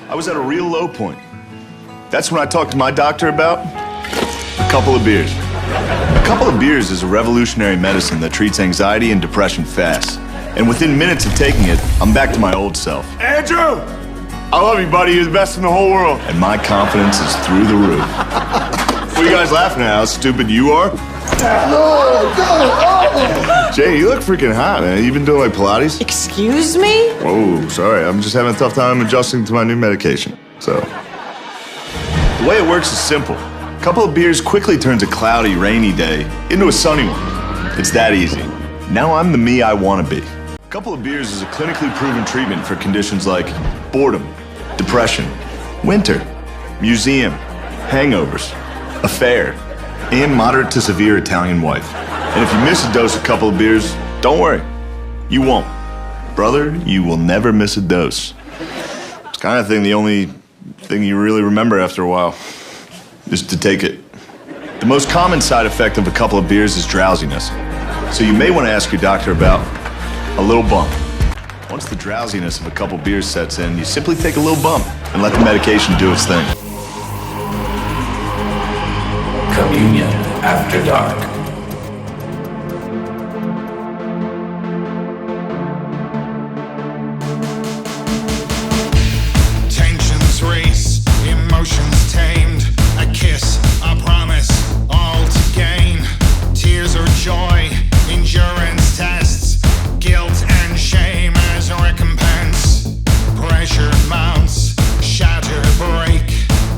I was at a real low point. That's when I talked to my doctor about a couple of beers. A couple of beers is a revolutionary medicine that treats anxiety and depression fast. And within minutes of taking it, I'm back to my old self. Andrew! I love you, buddy. You're the best in the whole world. And my confidence is through the roof. What are you guys laughing at? How stupid you are? Jay, you look freaking hot, man. You been doing like Pilates? Excuse me? Oh, sorry. I'm just having a tough time adjusting to my new medication. So, the way it works is simple. A couple of beers quickly turns a cloudy, rainy day into a sunny one. It's that easy. Now I'm the me I want to be. A couple of beers is a clinically proven treatment for conditions like boredom, depression, winter, museum, hangovers, affair, and moderate to severe Italian wife. And if you miss a dose of couple of beers, don't worry. You won't. Brother, you will never miss a dose. It's kind of thing, the only thing you really remember after a while is to take it. The most common side effect of a couple of beers is drowsiness. So you may want to ask your doctor about a little bump. Once the drowsiness of a couple beers sets in, you simply take a little bump and let the medication do its thing. Communion After Dark. Tensions race, emotions tamed. A kiss, a promise, all to gain. Tears or joy, endurance tests. Guilt and shame as a recompense. Pressure mounts, shatter, break.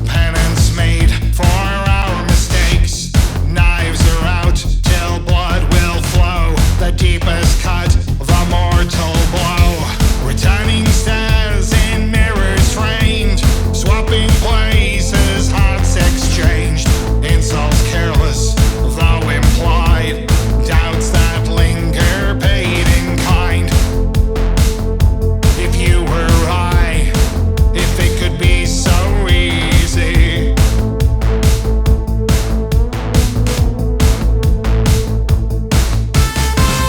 Penance made for our mistakes. Knives are out till blood will flow. The deepest cut, the mortal blow. Returning stairs in mirrors framed. Swapping places, hearts exchanged. Insults careless, though implied. Doubts that linger, paid in kind. If you were I, if it could be so easy.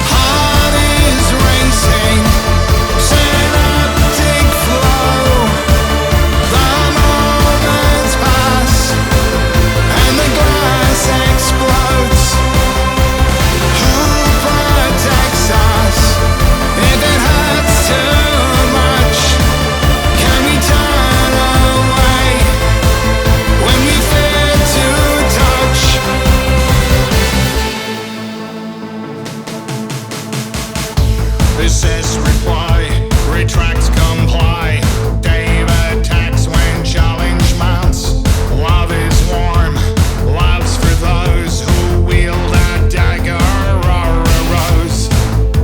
Heart is racing, synaptic flow. The moments pass, and the glass explodes. Who protects us if it hurts too much? Can we turn away when we fear to touch? Resist, reply, retract, comply. Dave attacks when challenge mounts. Love is warm, love's for those who wield a dagger or a rose.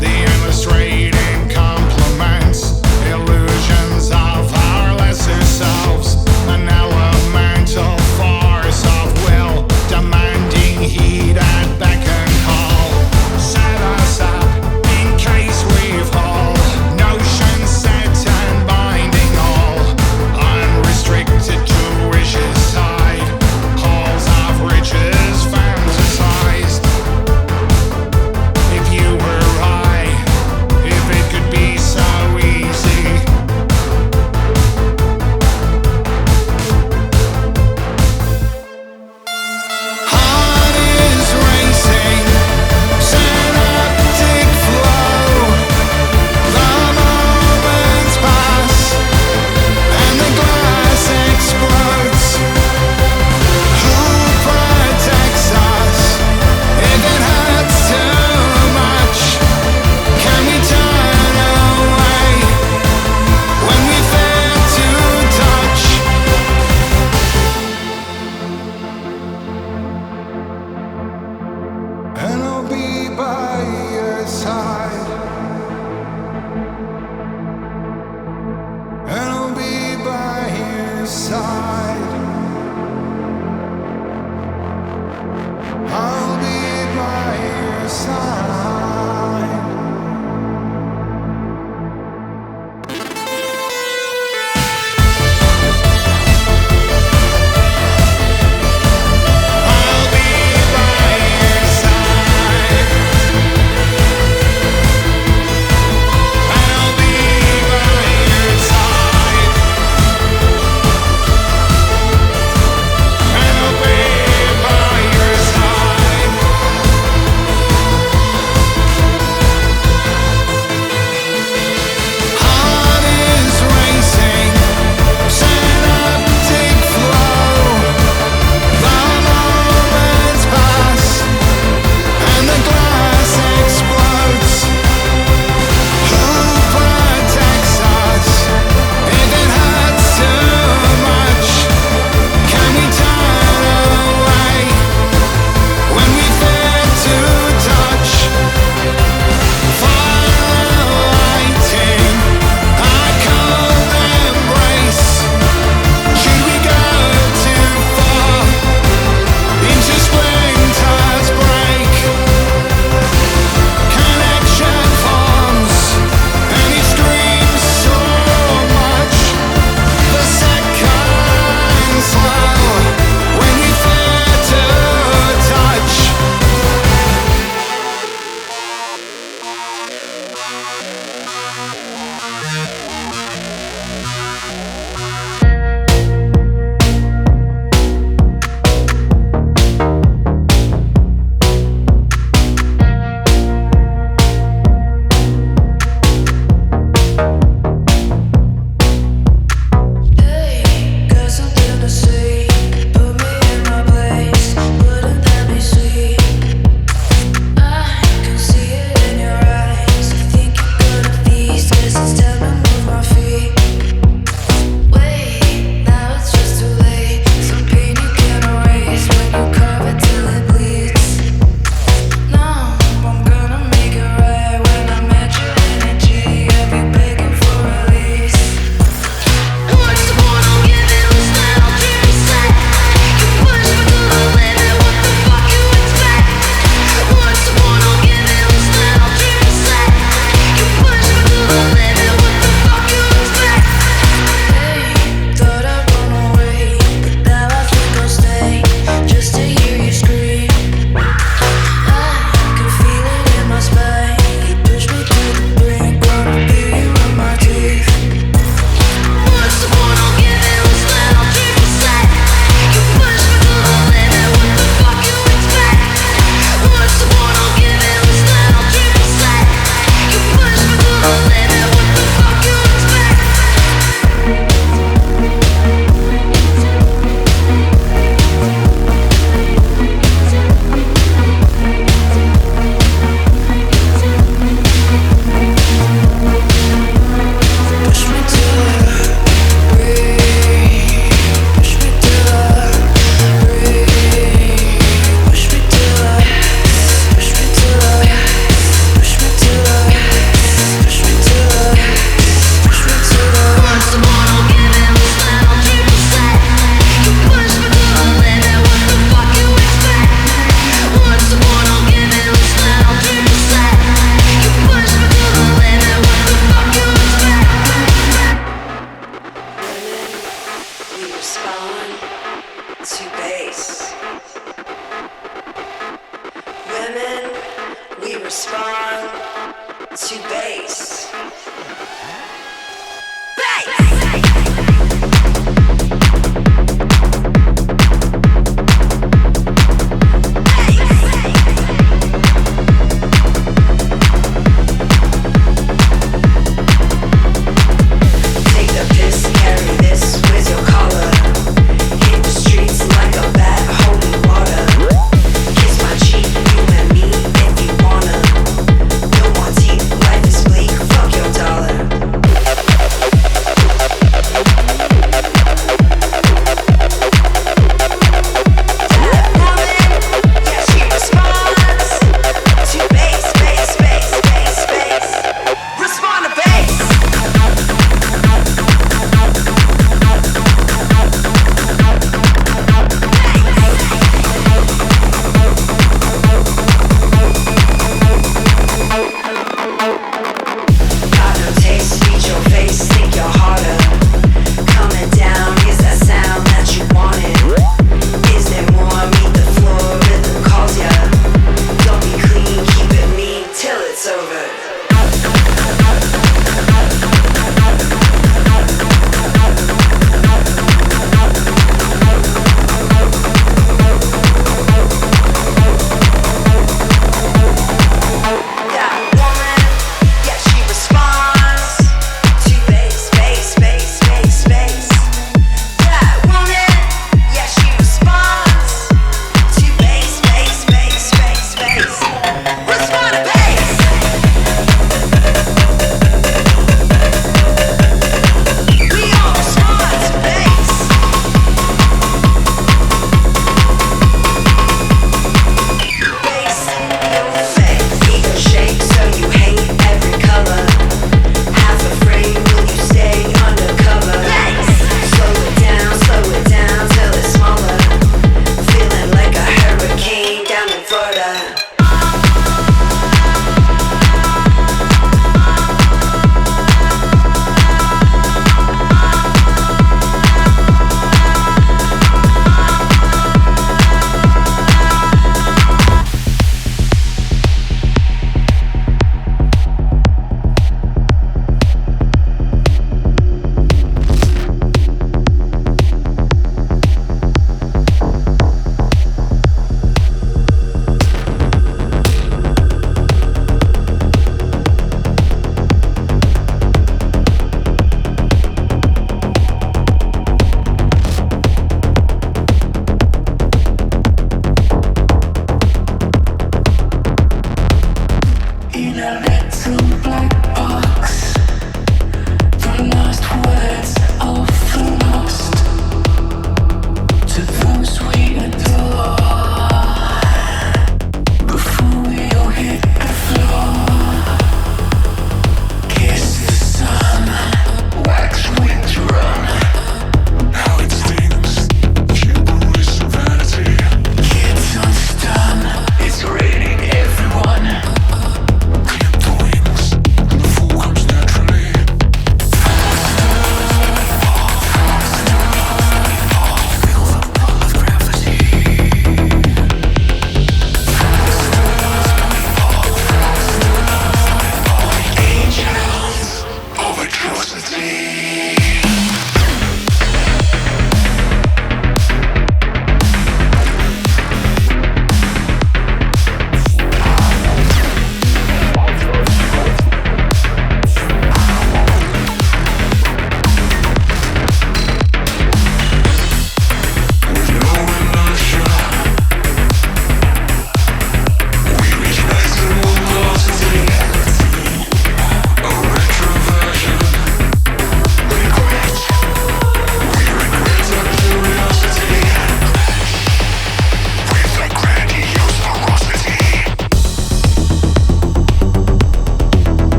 The endless rating compliments, illusions of our lesser selves. An elemental force of will, demanding heed at beck and call. Set us up in case we fall. Notions set and binding all. Unrestricted to wishes side. Halls of riches fantasized. If you were I, if it could be so easy. Heart is racing, synaptic flow. The moments pass, and the glass explodes. Who protects us if it hurts too much? Can we turn away when we fear to touch? And I'll be by your side. And I'll be by your side. I'll be by your side. I'll be by your side. I'll be by your side. respond to bass. Women, we respond to bass. Your dog.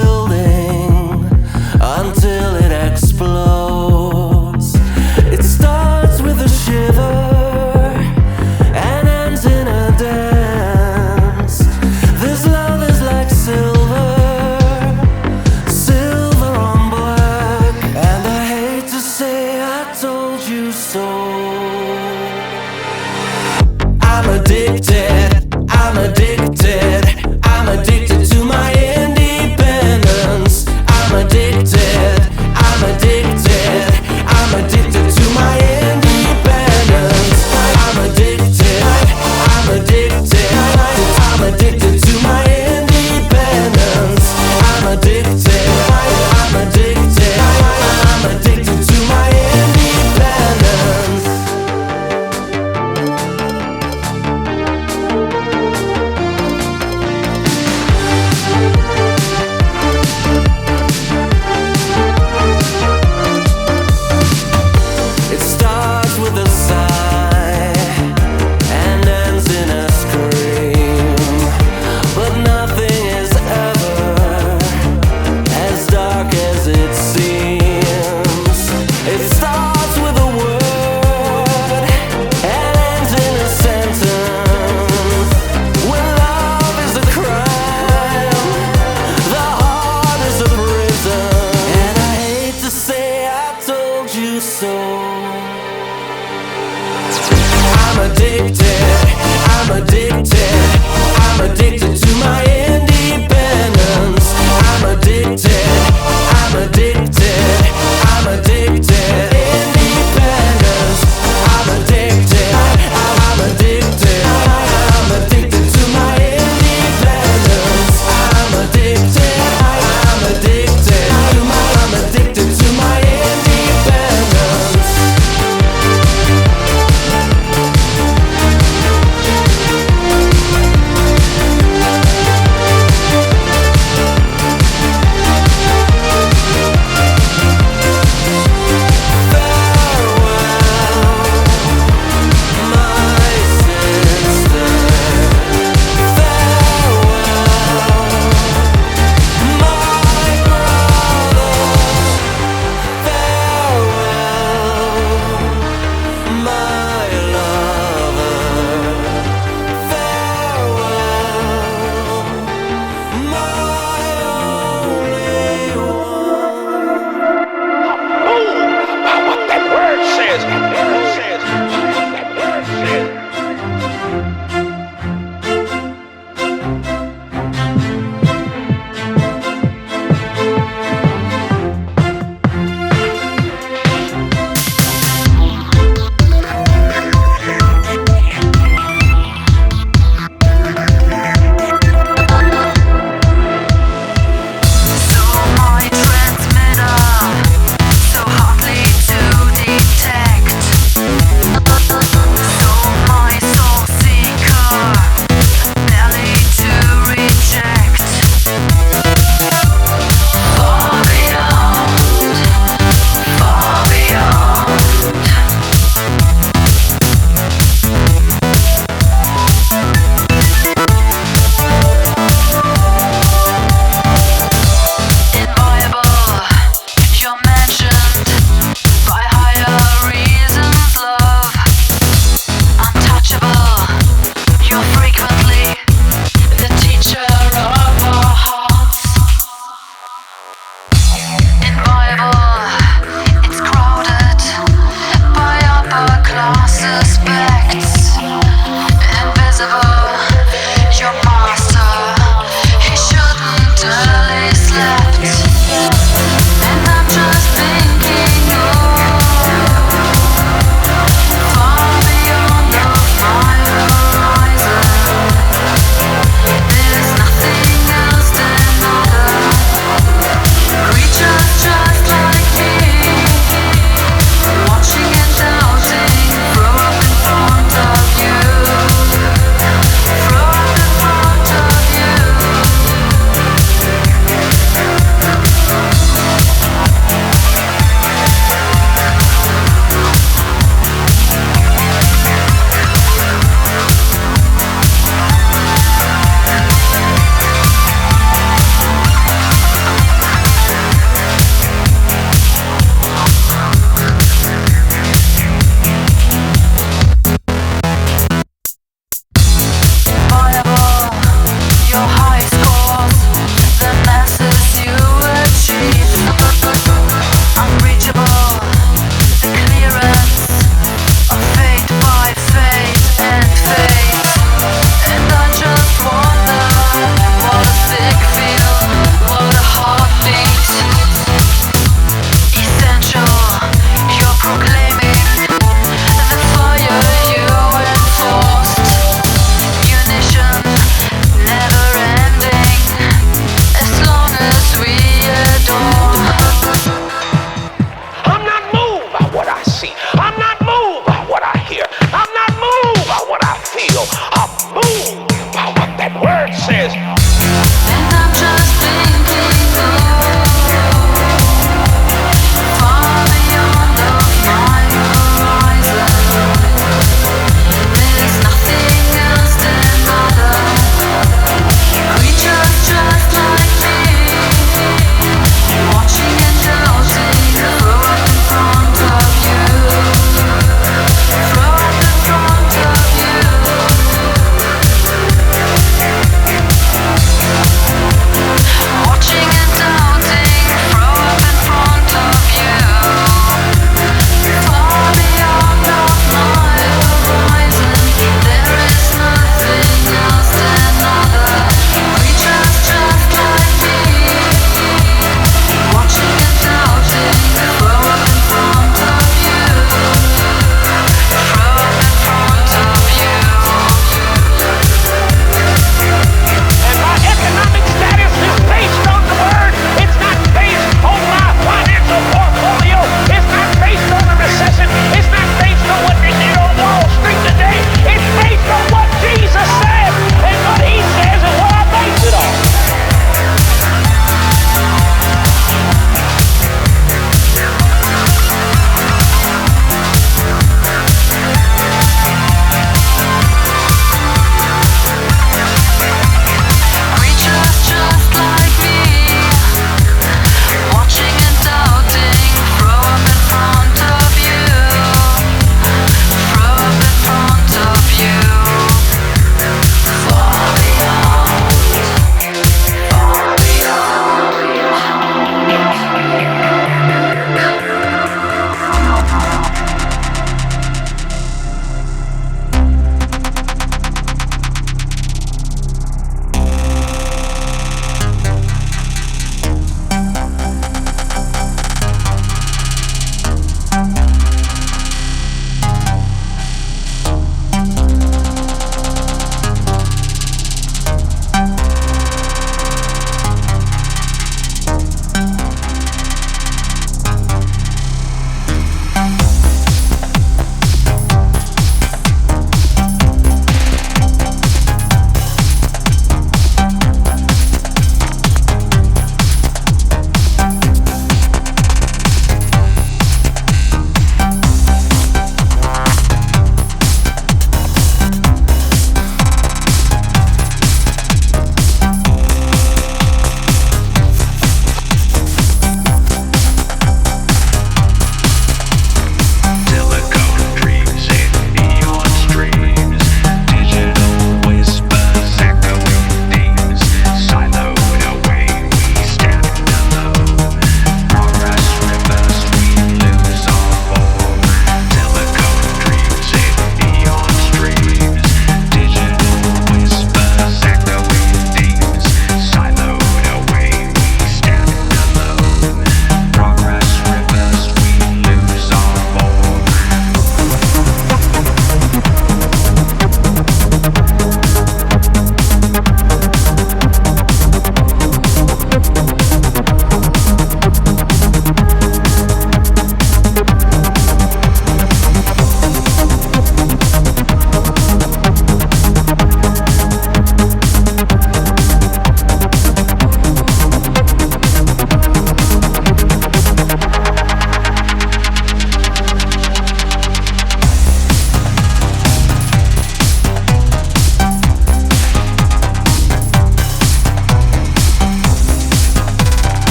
building until it explodes. It starts with a shiver and ends in a dance. This love is like silver, silver on black. And I hate to say I told you so. I'm addicted, I'm addicted, I'm addicted to my independence.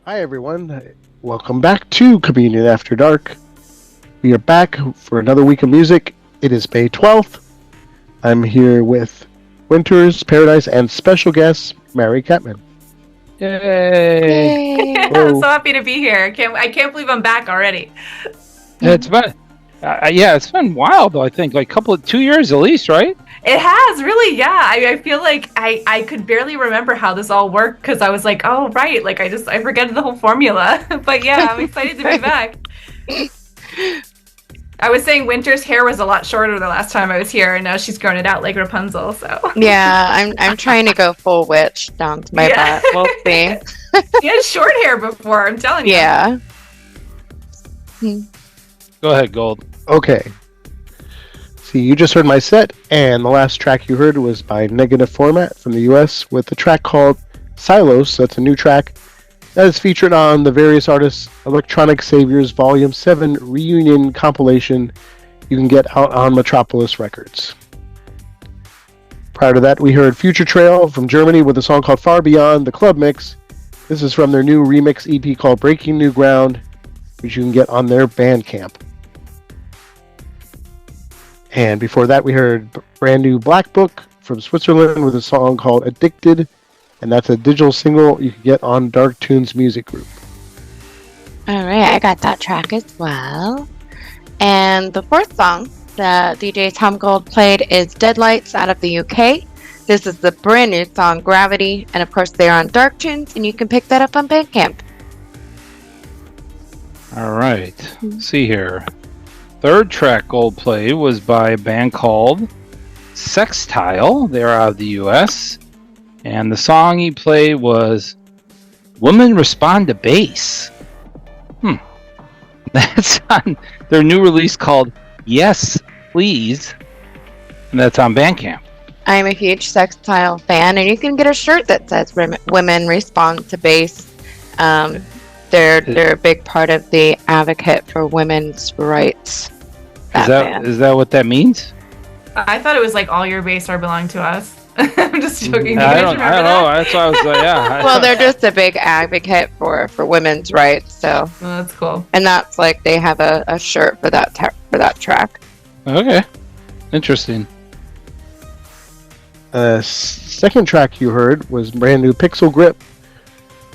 Hi everyone, welcome back to Communion After Dark. We are back for another week of music. It is May 12th. I'm here with Winters, Paradise, and special guest Mari Kattman. Yay! I'm so happy to be here. I can't believe I'm back already. It's been, it's been wild. I think like 2 years at least, right? It has, really, yeah. I feel like I could barely remember how this all worked because I was like, oh, right. Like, I forget the whole formula. But yeah, I'm excited to be back. I was saying Winter's hair was a lot shorter the last time I was here, and now she's grown it out like Rapunzel, so. Yeah, I'm trying to go full witch down to my butt. We'll see. She had short hair before, I'm telling you. Yeah. Go ahead, Gold. Okay. See, you just heard my set, and the last track you heard was by Negative Format from the US with a track called Silos. That's a new track that is featured on the various artists' Electronic Saviors Volume 7 reunion compilation you can get out on Metropolis Records. Prior to that, we heard Future Trail from Germany with a song called Far Beyond the Club Mix. This is from their new remix EP called Breaking New Ground, which you can get on their Bandcamp. And before that, we heard brand new Blackbook from Switzerland with a song called Addicted, and that's a digital single you can get on Dark Tunes Music Group. All right, I got that track as well. And the fourth song that DJ Tom Gold played is Deadlights out of the UK. This is the brand new song Gravity, and of course they're on Dark Tunes, and you can pick that up on Bandcamp. All right. Let's see here. Third track Gold played was by a band called Sextile. They're out of the US. And the song he played was Women Respond to Bass. That's on their new release called Yes, Please. And that's on Bandcamp. I'm a huge Sextile fan, and you can get a shirt that says Women Respond to Bass. They're a big part of the advocate for women's rights. Is that what that means? I thought it was like all your bass are belong to us. I'm just joking. I don't know. That's why I was like, yeah. Well, they're just a big advocate for women's rights. So that's cool. And that's like they have a shirt for that track. Okay, interesting. Second track you heard was brand new Pixel Grip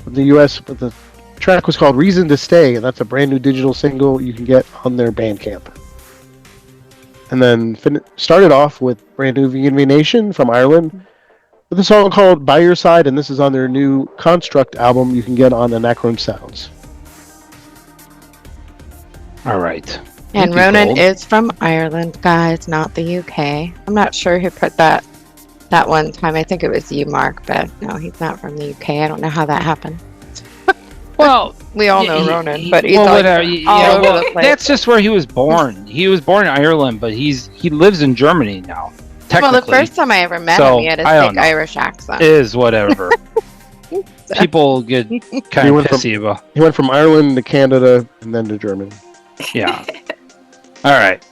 from the US, but the track was called Reason to Stay, and that's a brand new digital single you can get on their Bandcamp. And then started off with brand new VNV Nation from Ireland with a song called By Your Side, and this is on their new Construct album you can get on Anachrone Sounds. All right. And Ronan is from Ireland, guys, not the UK. I'm not sure who put that one time. I think it was you, Mark, but no, he's not from the UK. I don't know how that happened. Well, we all know Ronan, but he's all over the place. That's just where he was born. He was born in Ireland, but he lives in Germany now. Well, the first time I ever met him, he had a thick Irish accent. It is whatever. People get kind of pissy about. He went from Ireland to Canada and then to Germany. Yeah. All right.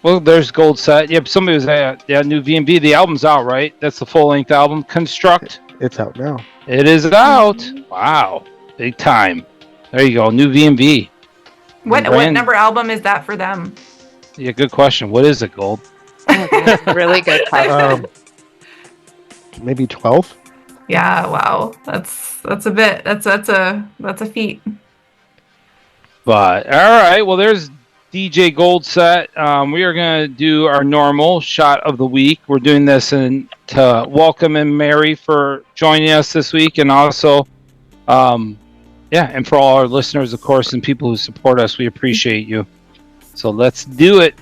Well, there's Gold Set. Yep, somebody was new VNV. The album's out, right? That's the full-length album, Construct. It's out now. It is out. Wow. Big time. There you go. New VNV. What number album is that for them? Yeah, good question. What is it, Gold? Really good question. Maybe 12? Yeah, wow. That's a bit. That's a feat. But all right, well there's DJ Gold Set. We are gonna do our normal shot of the week. We're doing this to welcome in Mari for joining us this week, and also and for all our listeners, of course, and people who support us, we appreciate you. So let's do it.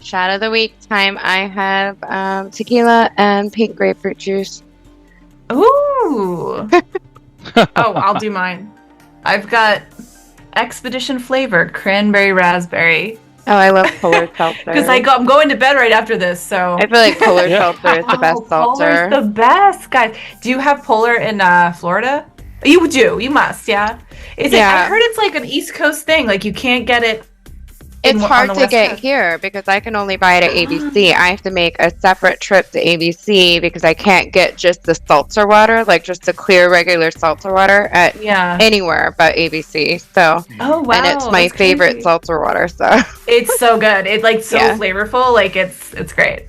Shot of the week time. I have tequila and pink grapefruit juice. Ooh. I'll do mine. I've got Expedition Flavor Cranberry Raspberry. Oh, I love Polar Seltzer. Because I'm going to bed right after this, so I feel like Polar Seltzer is the best seltzer. Polar's the best, guys. Do you have Polar in Florida? You do. You must, yeah. I heard it's like an East Coast thing. Like you can't get it It's on hard the to West get Coast? here because I can only buy it at ABC. I have to make a separate trip to ABC because I can't get just the seltzer water, like just the clear regular seltzer water at Yeah. anywhere but ABC. So, Oh wow. and it's my that's favorite crazy. seltzer water. So, It's so good. It's like so Yeah. flavorful. Like it's great.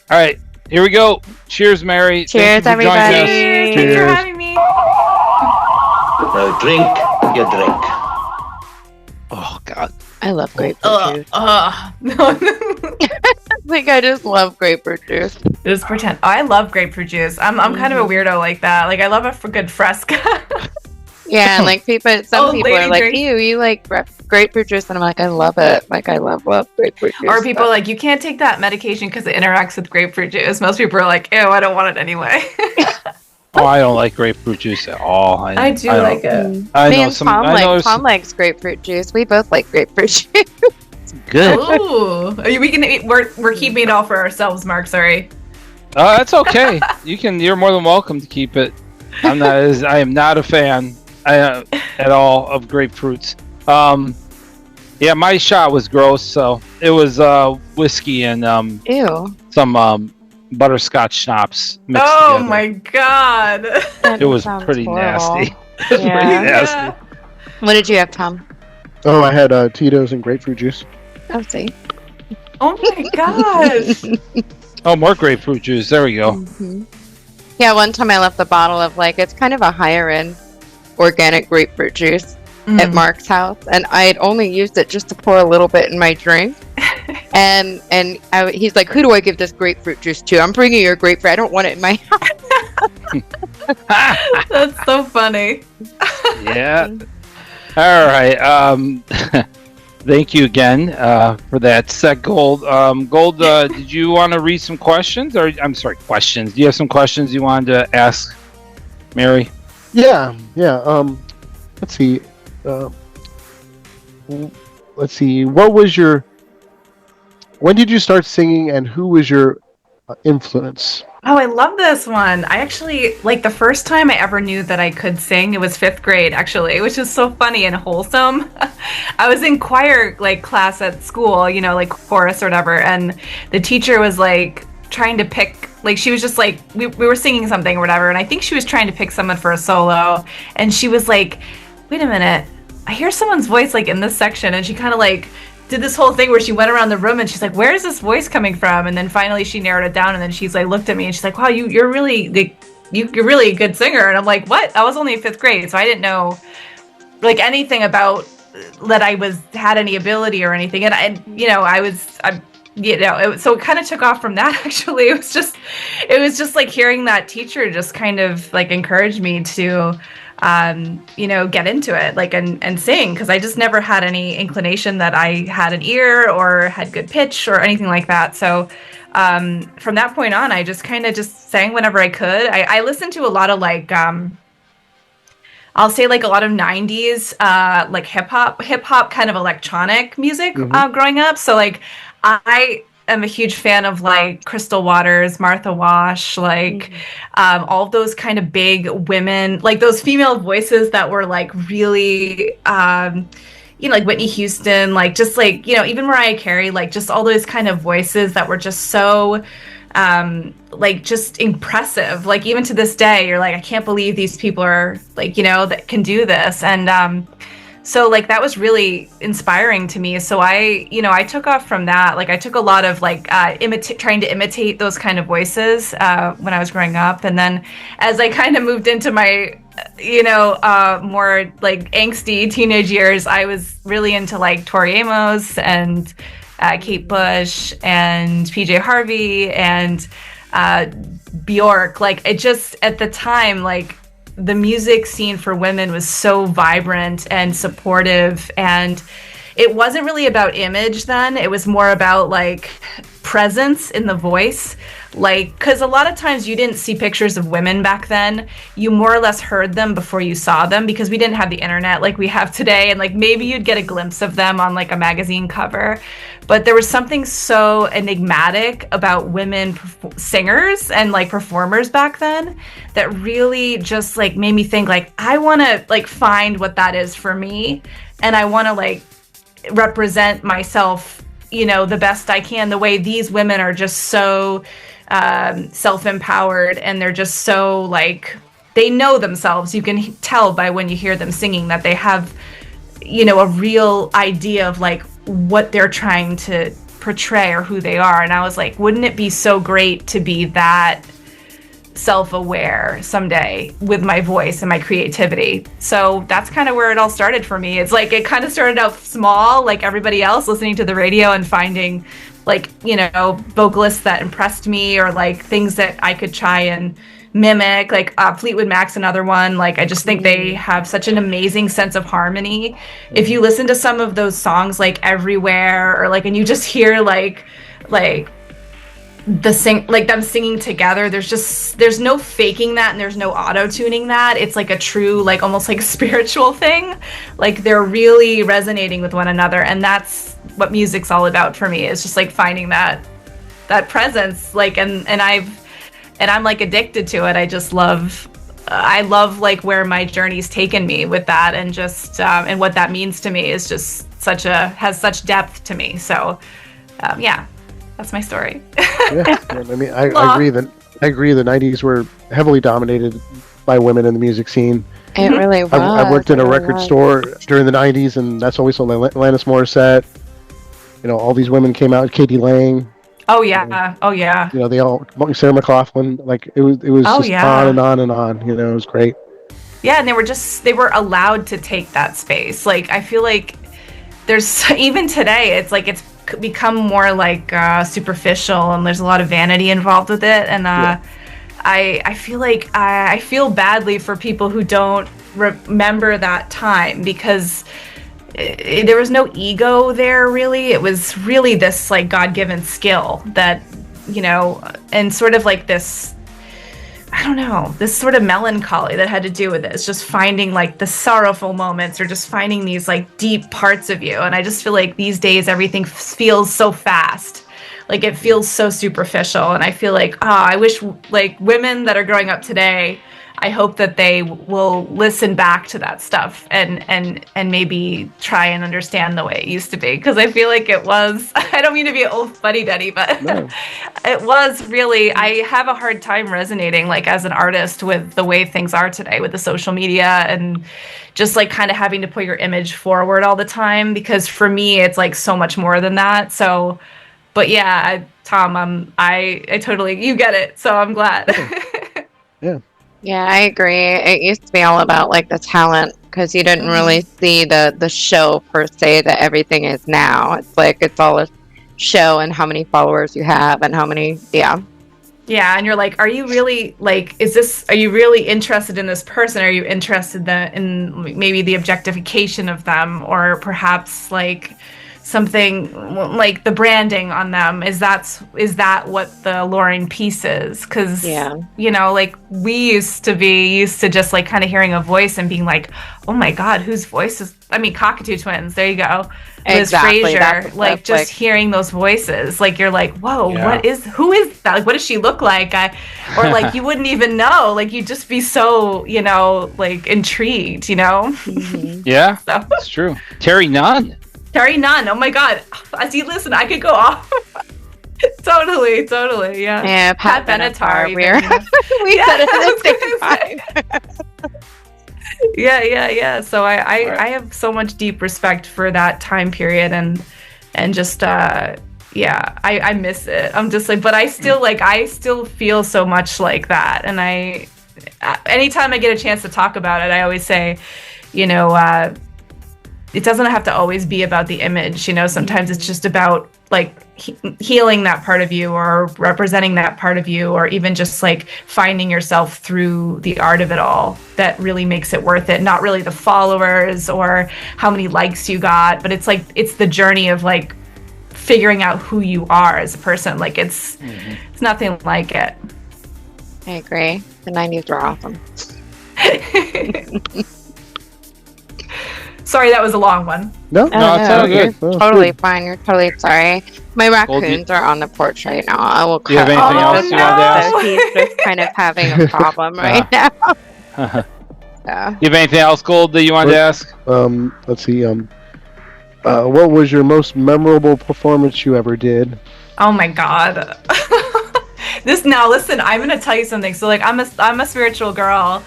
All right, here we go. Cheers, Mary. Cheers, Thank you for joining everybody. us. Cheers. Thanks for Cheers. having me. No drink, you drink. Oh God. I love grapefruit juice. No. Like I just love grapefruit juice. Just pretend. Oh, I love grapefruit juice. I'm kind of a weirdo like that. Like I love a good fresca. Yeah, and like some Old people are lady like, drinks. "Ew, you like grapefruit juice," and I'm like, "I love it. Like I love grapefruit juice." Or people but- are like, you can't take that medication because it interacts with grapefruit juice. Most people are like, ew, I don't want it anyway. Oh, I don't like grapefruit juice at all. I do like it. I Me know and some. Tom I know like Tom likes grapefruit juice. We both like grapefruit juice. good. Ooh, we can. We're keeping it all for ourselves, Mark. Sorry. Oh, that's okay. You're more than welcome to keep it. I am not a fan at all of grapefruits. Yeah, my shot was gross. So it was whiskey and Ew. some butterscotch schnapps mixed Oh together. my god. That It was sounds pretty horrible. nasty. It was Yeah. pretty nasty. Yeah. What did you have, Tom? Oh, I had Tito's and grapefruit juice. Oh, see. Oh my gosh. Oh, more grapefruit juice. There we go. Mm-hmm. Yeah, one time I left the bottle of it's kind of a higher end organic grapefruit juice at Mark's house, and I had only used it just to pour a little bit in my drink. and he's like, "Who do I give this grapefruit juice to? I'm bringing your grapefruit. I don't want it in my house." That's so funny. Yeah. All right. Thank you again for that set, Gold. Gold, did you want to read some questions? Or I'm sorry, questions. Do you have some questions you wanted to ask Mary? Yeah. Let's see. What was when did you start singing, and who was your influence? Oh, I love this one. I actually, the first time I ever knew that I could sing, it was 5th grade, actually, which is so funny and wholesome. I was in choir, class at school, chorus or whatever, and the teacher was, trying to pick, she was just, we were singing something or whatever, and I think she was trying to pick someone for a solo, and she was like, wait a minute, I hear someone's voice, in this section, and she kind of, did this whole thing where she went around the room and she's like, where is this voice coming from? And then finally she narrowed it down, and then she's looked at me and she's like, wow, you're really you're really a good singer. And I'm like, what? I was only in 5th grade, so I didn't know anything about that I had any ability or anything. And so it kind of took off from that. Actually, it was just hearing that teacher just kind of encourage me to get into it, and sing, because I just never had any inclination that I had an ear or had good pitch or anything like that. So from that point on, I just kind of just sang whenever I could. I listened to a lot of I'll say a lot of 90s hip hop kind of electronic music growing up. So I am a huge fan of Crystal Waters, Martha Wash, all of those kind of big women, those female voices that were really Whitney Houston, even Mariah Carey, just all those kind of voices that were just so just impressive. Even to this day, you're I can't believe these people are that can do this. And so that was really inspiring to me. So I took off from that. I took a lot of trying to imitate those kind of voices when I was growing up. And then as I kind of moved into my more angsty teenage years, I was really into Tori Amos and Kate Bush and PJ Harvey and Bjork. It just, at the time, the music scene for women was so vibrant and supportive, and it wasn't really about image then. It was more about presence in the voice, because a lot of times you didn't see pictures of women back then. You more or less heard them before you saw them, because we didn't have the internet like we have today, and maybe you'd get a glimpse of them on a magazine cover. But there was something so enigmatic about women singers and performers back then that really just made me think I want to find what that is for me, and I want to represent myself, the best I can, the way these women are just so self-empowered, and they're just so like, they know themselves. You can tell by when you hear them singing that they have, a real idea of like what they're trying to portray or who they are. And I was like, wouldn't it be so great to be that self-aware someday with my voice and my creativity? So that's kind of where it all started for me. It's like, it kind of started out small, like everybody else, listening to the radio and finding like, vocalists that impressed me, or like things that I could try and mimic, like Fleetwood Mac's another one. Like, I just think they have such an amazing sense of harmony. If you listen to some of those songs, like Everywhere, or like, and you just hear like them singing together, there's no faking that, and there's no auto-tuning that. It's like a true, like almost like spiritual thing. Like, they're really resonating with one another, and that's what music's all about for me. It's just like finding that presence, like, and I'm like addicted to it. I love like where my journey's taken me with that, and just and what that means to me is just has such depth to me. So yeah, that's my story. Yeah, I mean, I agree the 90s were heavily dominated by women in the music scene. It really was. I worked in a record store during the 90s, and that's always sold Alanis Morissette. All these women came out, Katie Lang. Oh yeah, oh yeah. They all, Sarah McLachlan. Like, it was just on and on and on. It was great. Yeah, and they were allowed to take that space. Like, I feel like there's, even today, it's like it's become more like superficial, and there's a lot of vanity involved with it. And I feel like I feel badly for people who don't remember that time, because there was no ego there, really. It was really this like God-given skill that, and sort of like this, I don't know, this sort of melancholy that had to do with it. It's just finding like the sorrowful moments, or just finding these like deep parts of you. And I just feel like these days everything feels so fast. Like, it feels so superficial. And I feel like, I wish like women that are growing up today, I hope that they will listen back to that stuff and maybe try and understand the way it used to be. Because I feel like it was, I don't mean to be an old fuddy-duddy, but no. It was really, I have a hard time resonating like as an artist with the way things are today with the social media, and just like kind of having to put your image forward all the time. Because for me, it's like so much more than that. So, but yeah, Tom, I totally, you get it. So I'm glad. Yeah. Yeah, I agree. It used to be all about like the talent, because you didn't really see the show per se that everything is now. It's like, it's all a show, and how many followers you have, and how many, yeah. Yeah, and you're like, are you really like, are you really interested in this person? Are you interested in maybe the objectification of them, or perhaps like something like the branding on them? Is that what the alluring piece is? Because like we used to just like kind of hearing a voice and being like, oh my god, whose voice is, I mean, Cockatoo Twins, there you go, exactly. Liz Fraser, like just like, hearing those voices, like you're like, whoa, who is that, like what does she look like? Or like you wouldn't even know, like you'd just be so like intrigued, Mm-hmm. Yeah, so. That's true. Terry Nunn, oh my god, as you listen, I could go off. totally, yeah. Yeah, Pat Benatar, we said it at the same time. Yeah. So I have so much deep respect for that time period, and just I miss it. I'm just like, but I still feel so much like that, and anytime I get a chance to talk about it, I always say, it doesn't have to always be about the image, sometimes it's just about like healing that part of you, or representing that part of you, or even just like finding yourself through the art of it all that really makes it worth it. Not really the followers or how many likes you got, but it's like, it's the journey of like figuring out who you are as a person. Like it's nothing like it. I agree. The 90s were awesome. Sorry, that was a long one. No, it's all good. You're totally fine. You're totally sorry. My raccoons are on the porch right now. I will cut. Do you have anything else you want to ask? So he's just kind of having a problem right now. You have anything else, Gold, that you wanted to ask? Let's see. What was your most memorable performance you ever did? Oh my god. Listen, I'm gonna tell you something. So like I'm a spiritual girl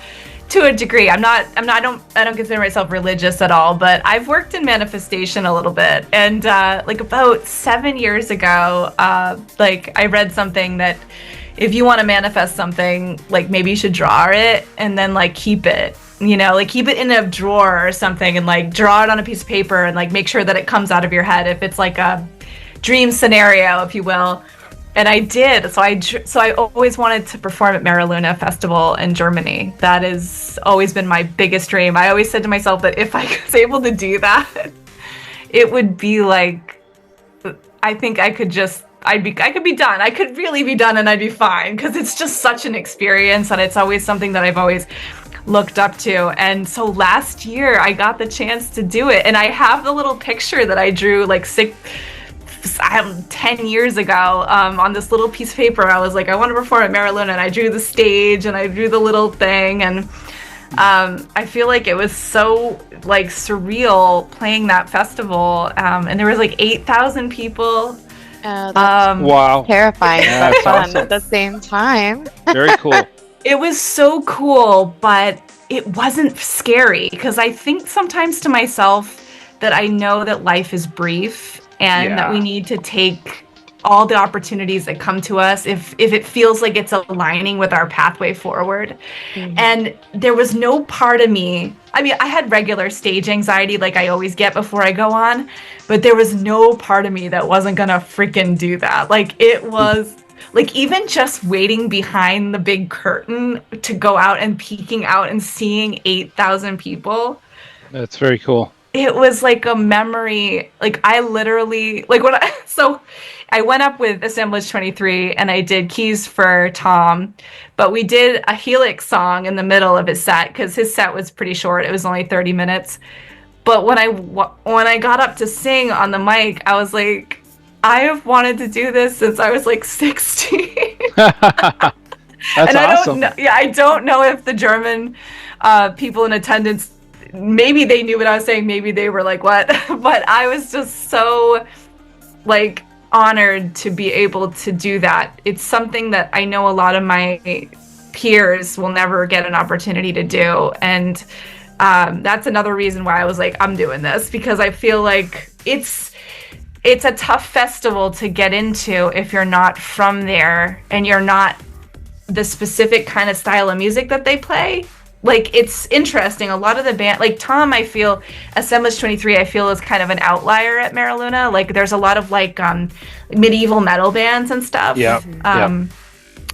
to a degree. I don't consider myself religious at all, but I've worked in manifestation a little bit. And like about 7 years ago, like I read something that if you want to manifest something, like maybe you should draw it and then like keep it. You know, like keep it in a drawer or something and like draw it on a piece of paper and like make sure that it comes out of your head if it's like a dream scenario, if you will. And I did. So I always wanted to perform at Mariluna Festival in Germany. That has always been my biggest dream. I always said to myself that if I was able to do that, it would be like, I think I could be done. I could really be done and I'd be fine because it's just such an experience and it's always something that I've always looked up to. And so last year I got the chance to do it. And I have the little picture that I drew like 10 years ago on this little piece of paper. I was like, I want to perform at Mariluna, and I drew the stage and I drew the little thing, and I feel like it was so like surreal playing that festival, and there was like 8,000 people. Wow, terrifying, yeah, but fun awesome. at the same time. Very cool. It was so cool, but it wasn't scary because I think sometimes to myself that I know that life is brief and that we need to take all the opportunities that come to us if it feels like it's aligning with our pathway forward. And there was no part of me, I mean, I had regular stage anxiety like I always get before I go on, but there was no part of me that wasn't gonna freaking do that. Like it was like even just waiting behind the big curtain to go out and peeking out and seeing 8,000 people. That's very cool. It was like a memory. Like I literally, like when I went up with Assemblage 23 and I did keys for Tom, but we did a Helix song in the middle of his set because his set was pretty short. It was only 30 minutes. But when I got up to sing on the mic, I was like, I have wanted to do this since I was like 16. That's and I awesome. I don't know if the German people in attendance, maybe they knew what I was saying, maybe they were like, what? But I was just so like honored to be able to do that. It's something that I know a lot of my peers will never get an opportunity to do. And that's another reason why I was like, I'm doing this, because I feel like it's a tough festival to get into if you're not from there and you're not the specific kind of style of music that they play. Like, it's interesting. A lot of the band, like Tom, I feel, Assemblage 23, I feel is kind of an outlier at Mariluna. Like, there's a lot of like medieval metal bands and stuff. Yeah.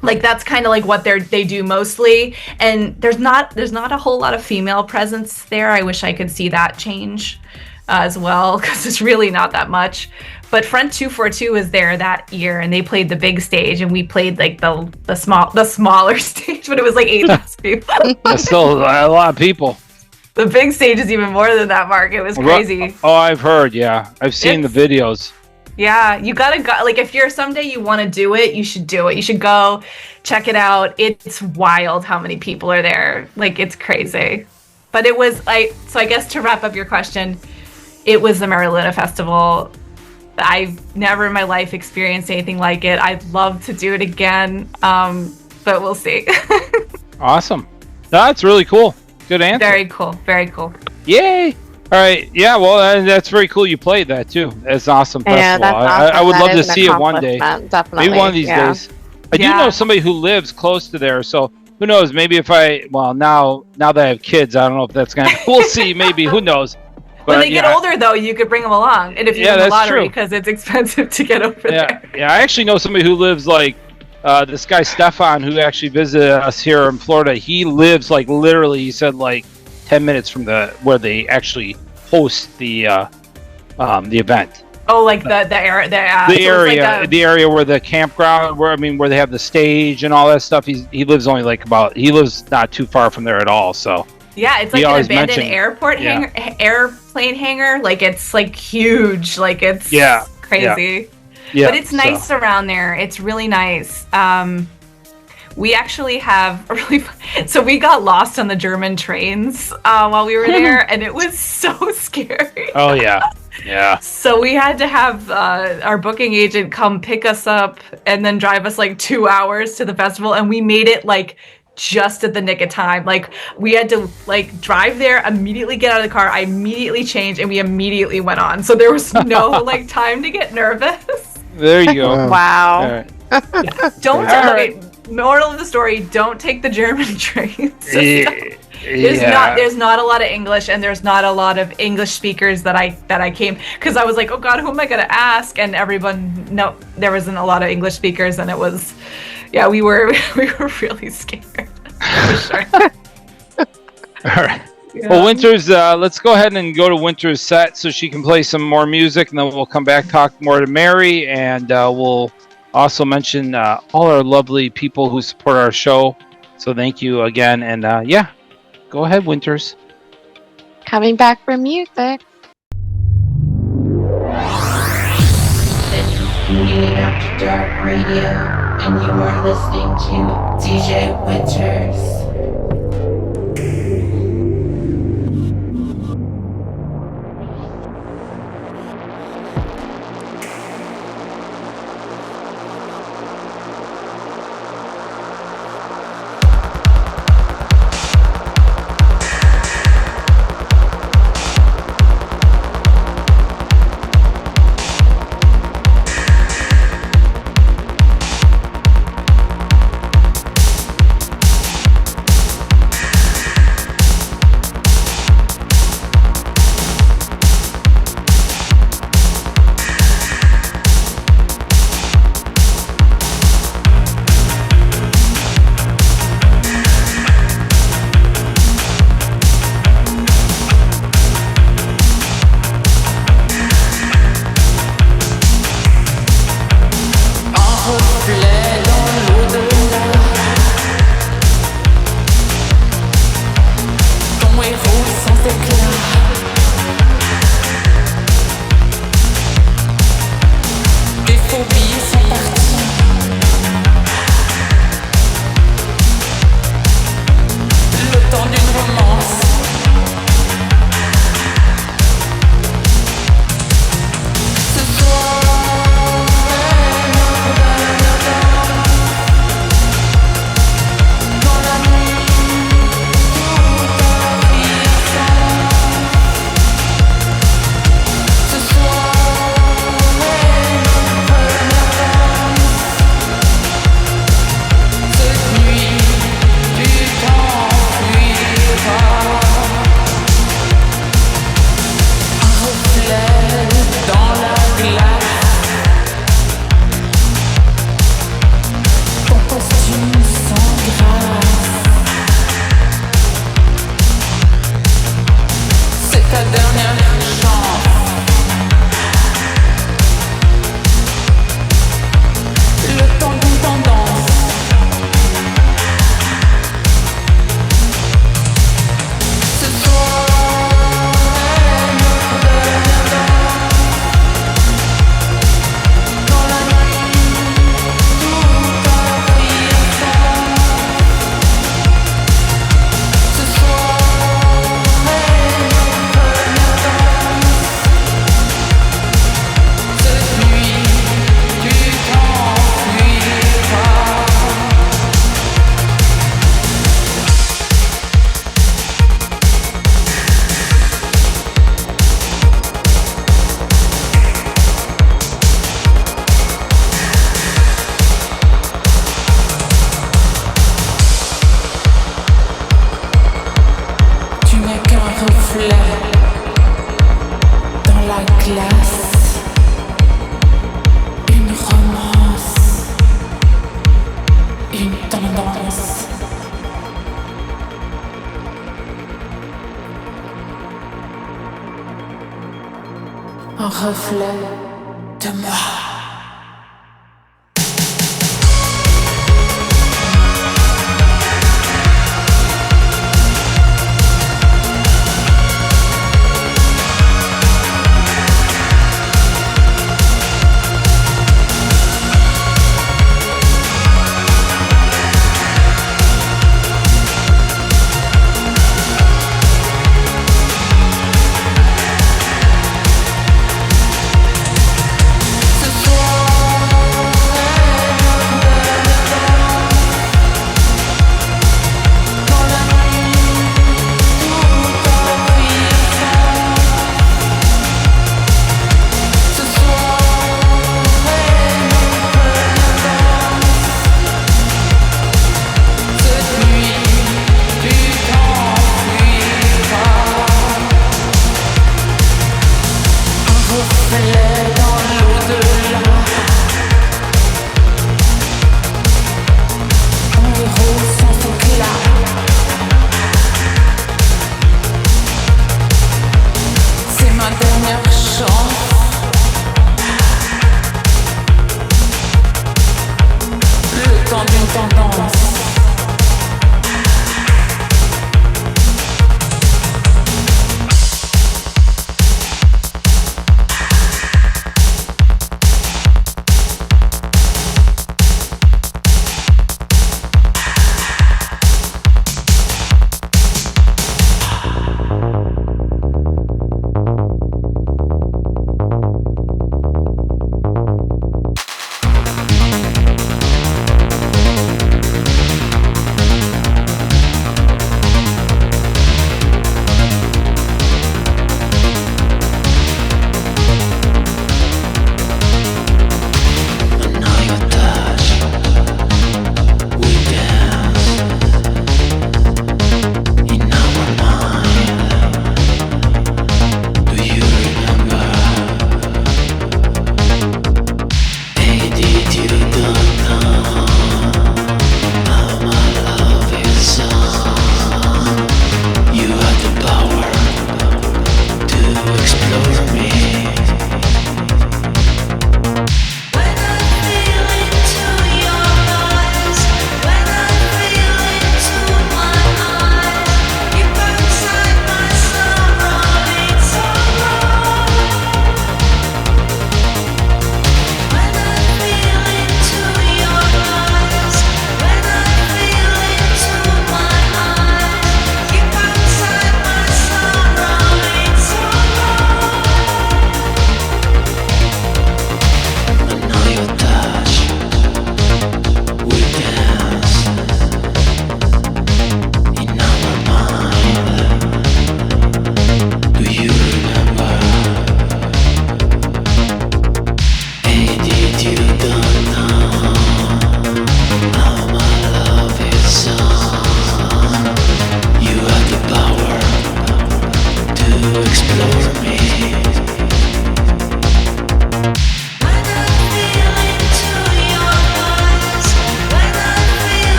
Like that's kind of like what they do mostly. And there's not a whole lot of female presence there. I wish I could see that change as well, because it's really not that much. But Front 242 was there that year, and they played the big stage, and we played like the smaller stage, but it was like 8,000 people. That's still a lot of people. The big stage is even more than that, Mark. It was crazy. Oh, I've heard. Yeah, I've seen the videos. Yeah, you gotta go. Like, if you're someday you want to do it, you should do it. You should go check it out. It's wild how many people are there. Like, it's crazy. But it was so I guess to wrap up your question, it was the Mariluna Festival. I've never in my life experienced anything like it. I'd love to do it again, but we'll see. Awesome. That's really cool. Good answer. Very cool. Very cool. Yay! All right. Yeah. Well, that's very cool. You played that too. That's an awesome Yeah, festival. that's awesome. I would That love to is an see it one day. accomplishment, definitely. Maybe one of these days. I do know somebody who lives close to there, so who knows? Maybe if now that I have kids, I don't know if that's gonna. We'll see. Maybe, who knows? When they get older, though, you could bring them along, and if you win the lottery, because it's expensive to get over there. Yeah, I actually know somebody who lives like this guy Stefan, who actually visited us here in Florida. He lives like literally, he said, like 10 minutes from where they actually host the event. Oh, like the area where the campground, where they have the stage and all that stuff. He lives only he lives not too far from there at all. So yeah, it's like an abandoned airplane hangar. Like, it's like huge. Like, it's crazy. Yeah, but it's nice around there. It's really nice. we actually have a really so we got lost on the German trains while we were there, and it was so scary. Oh yeah. Yeah. So we had to have our booking agent come pick us up and then drive us like 2 hours to the festival, and we made it like just at the nick of time. Like we had to like drive there, immediately get out of the car, I immediately changed, and we immediately went on. So there was no like time to get nervous. There you go. Wow. All right. Don't okay, moral of the story, don't take the German trains. There's not a lot of English, and there's not a lot of English speakers that I came, because I was like, oh god, who am I gonna ask? And everyone, no, there wasn't a lot of English speakers, and it was, yeah, we were really scared. For sure. All right. Yeah. Well, Winter's, let's go ahead and go to Winter's set so she can play some more music, and then we'll come back, talk more to Mari, and we'll also mention all our lovely people who support our show. So thank you again, and yeah, go ahead, Winters. Coming back from music. This is Community After Dark Radio, and you are listening to DJ Winters. Un reflet de moi.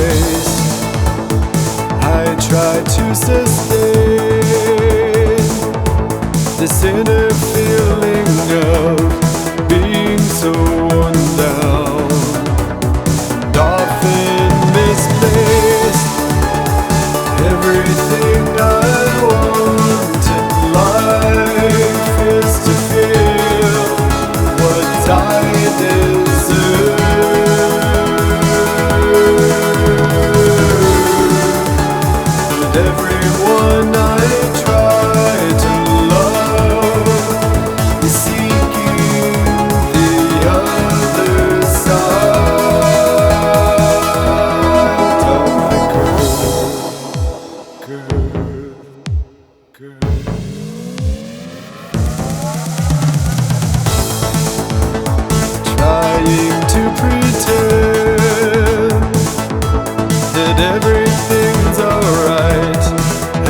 misplaced. I try to sustain this inner feeling of being so worn down and often misplaced. Everything I want in life is to feel what I deserve. But everyone I try to love is seeking the other side of the curve. Trying to pretend that everything's alright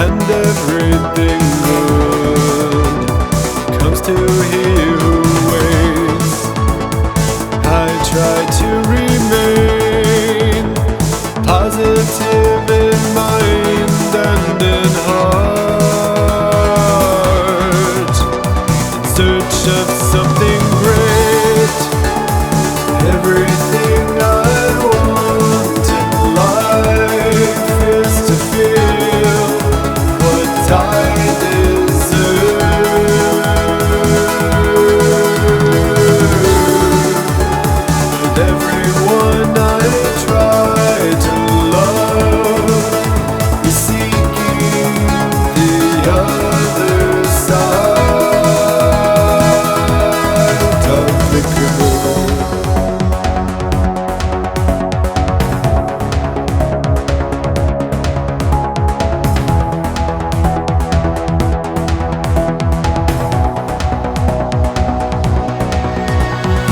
and everything good comes to he who waits. I try to remain positive in mind and in heart, in search of something great. Everything I want in life is to feel what I deserve. But everyone I try to love is seeking the other side of the curve.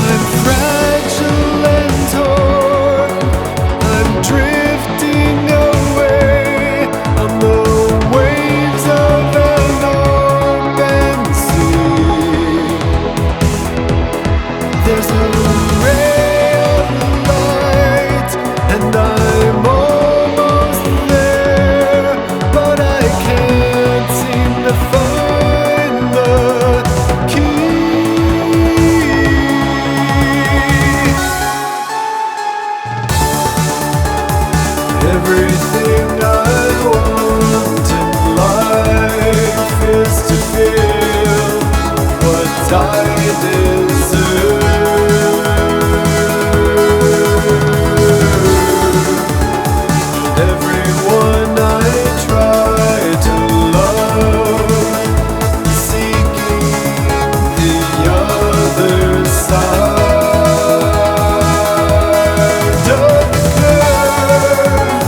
I'm fragile and torn. I'm drifting away on the waves of an open sea. There's a ray of light, and I'm almost there, but I can't seem to find the key. Everything I want in life is to feel what I deserve. Everyone I try to love is seeking the other side of the curve.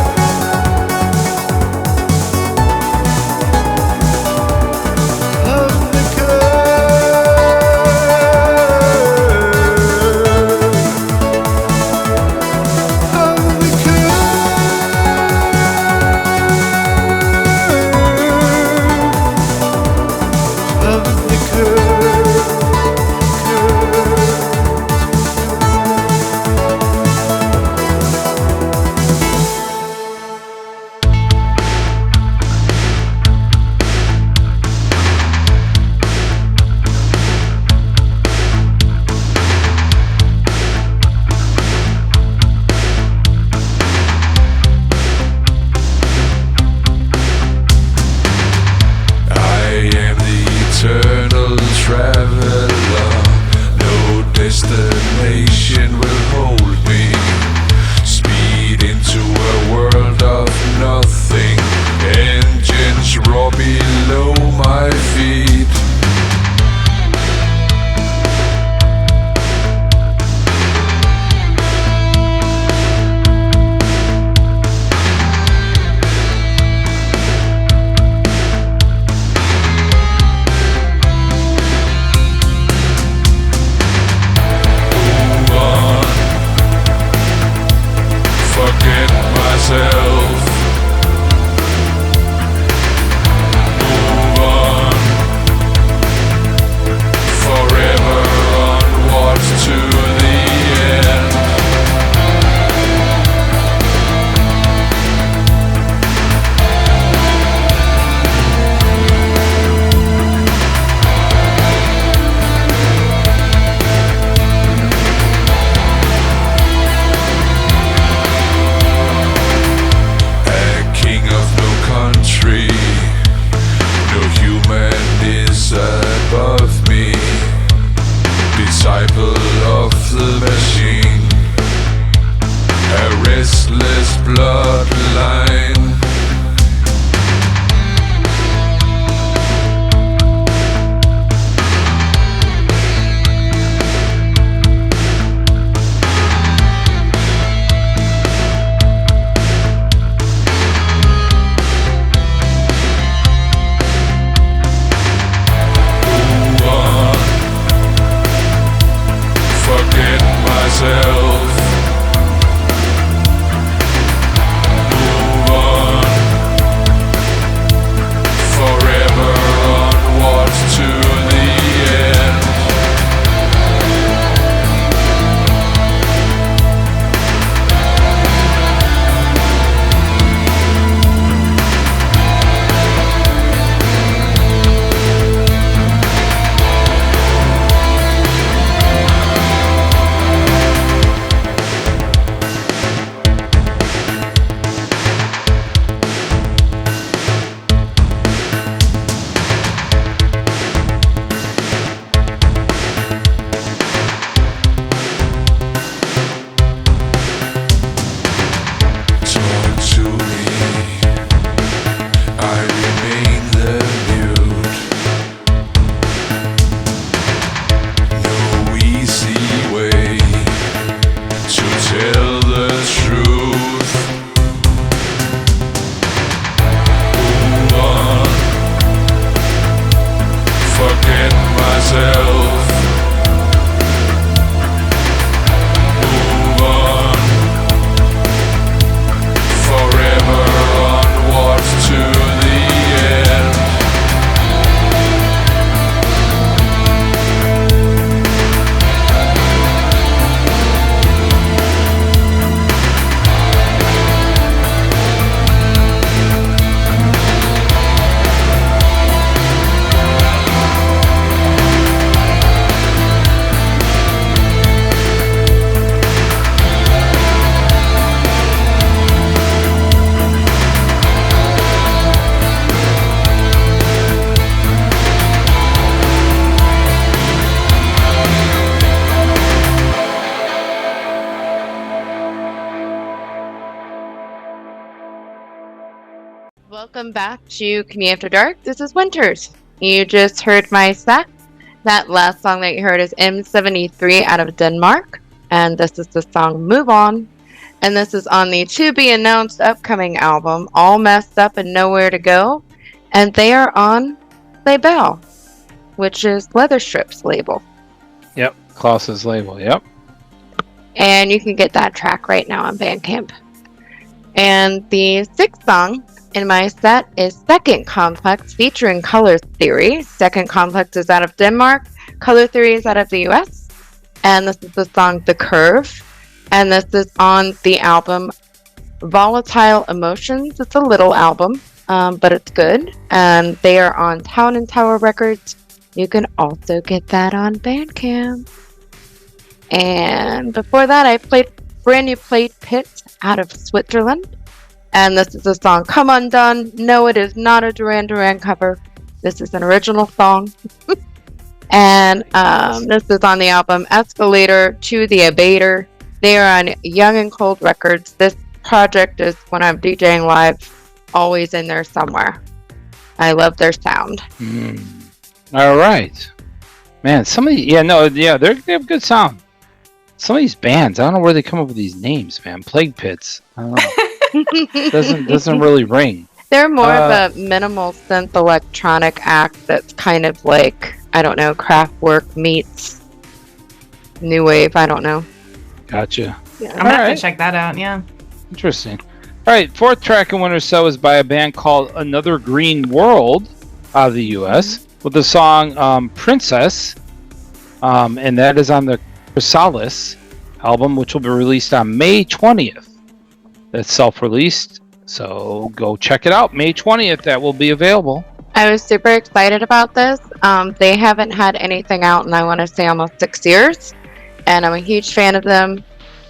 Welcome back to Community After Dark. This is Winters. You just heard my set. That last song that you heard is M73 out of Denmark. And this is the song Move On. And this is on the to-be-announced upcoming album, All Messed Up and Nowhere to Go. And they are on Label, which is Leatherstrip's label. Yep, Klaus's label, yep. And you can get that track right now on Bandcamp. And the sixth song in my set is Second Complex featuring Color Theory. Second Complex is out of Denmark. Color Theory is out of the U.S. And this is the song The Curve. And this is on the album Volatile Emotions. It's a little album, but it's good. And they are on Town and Tower Records. You can also get that on Bandcamp. And before that, I played brand new Played Pit out of Switzerland. And this is the song Come Undone. No, it is not a Duran Duran cover. This is an original song. And this is on the album Escalator to the Abater. They are on Young and Cold Records. This project is, when I'm DJing live, always in there somewhere. I love their sound. All right. Man, they have good sound. Some of these bands, I don't know where they come up with these names, man. Plague Pits. I don't know. doesn't really ring. They're more of a minimal synth electronic act that's kind of like, I don't know, Kraftwerk meets new wave. I don't know. Gotcha. Yeah, I'm gonna have to check that out. Yeah. Interesting. All right, fourth track in Winter's Set was by a band called Another Green World out of the U.S. with the song Princess, and that is on the Chrysalis album, which will be released on May 20th. That's self-released, so go check it out. May 20th, that will be available. I was super excited about this. They haven't had anything out in, I want to say, almost 6 years, and I'm a huge fan of them.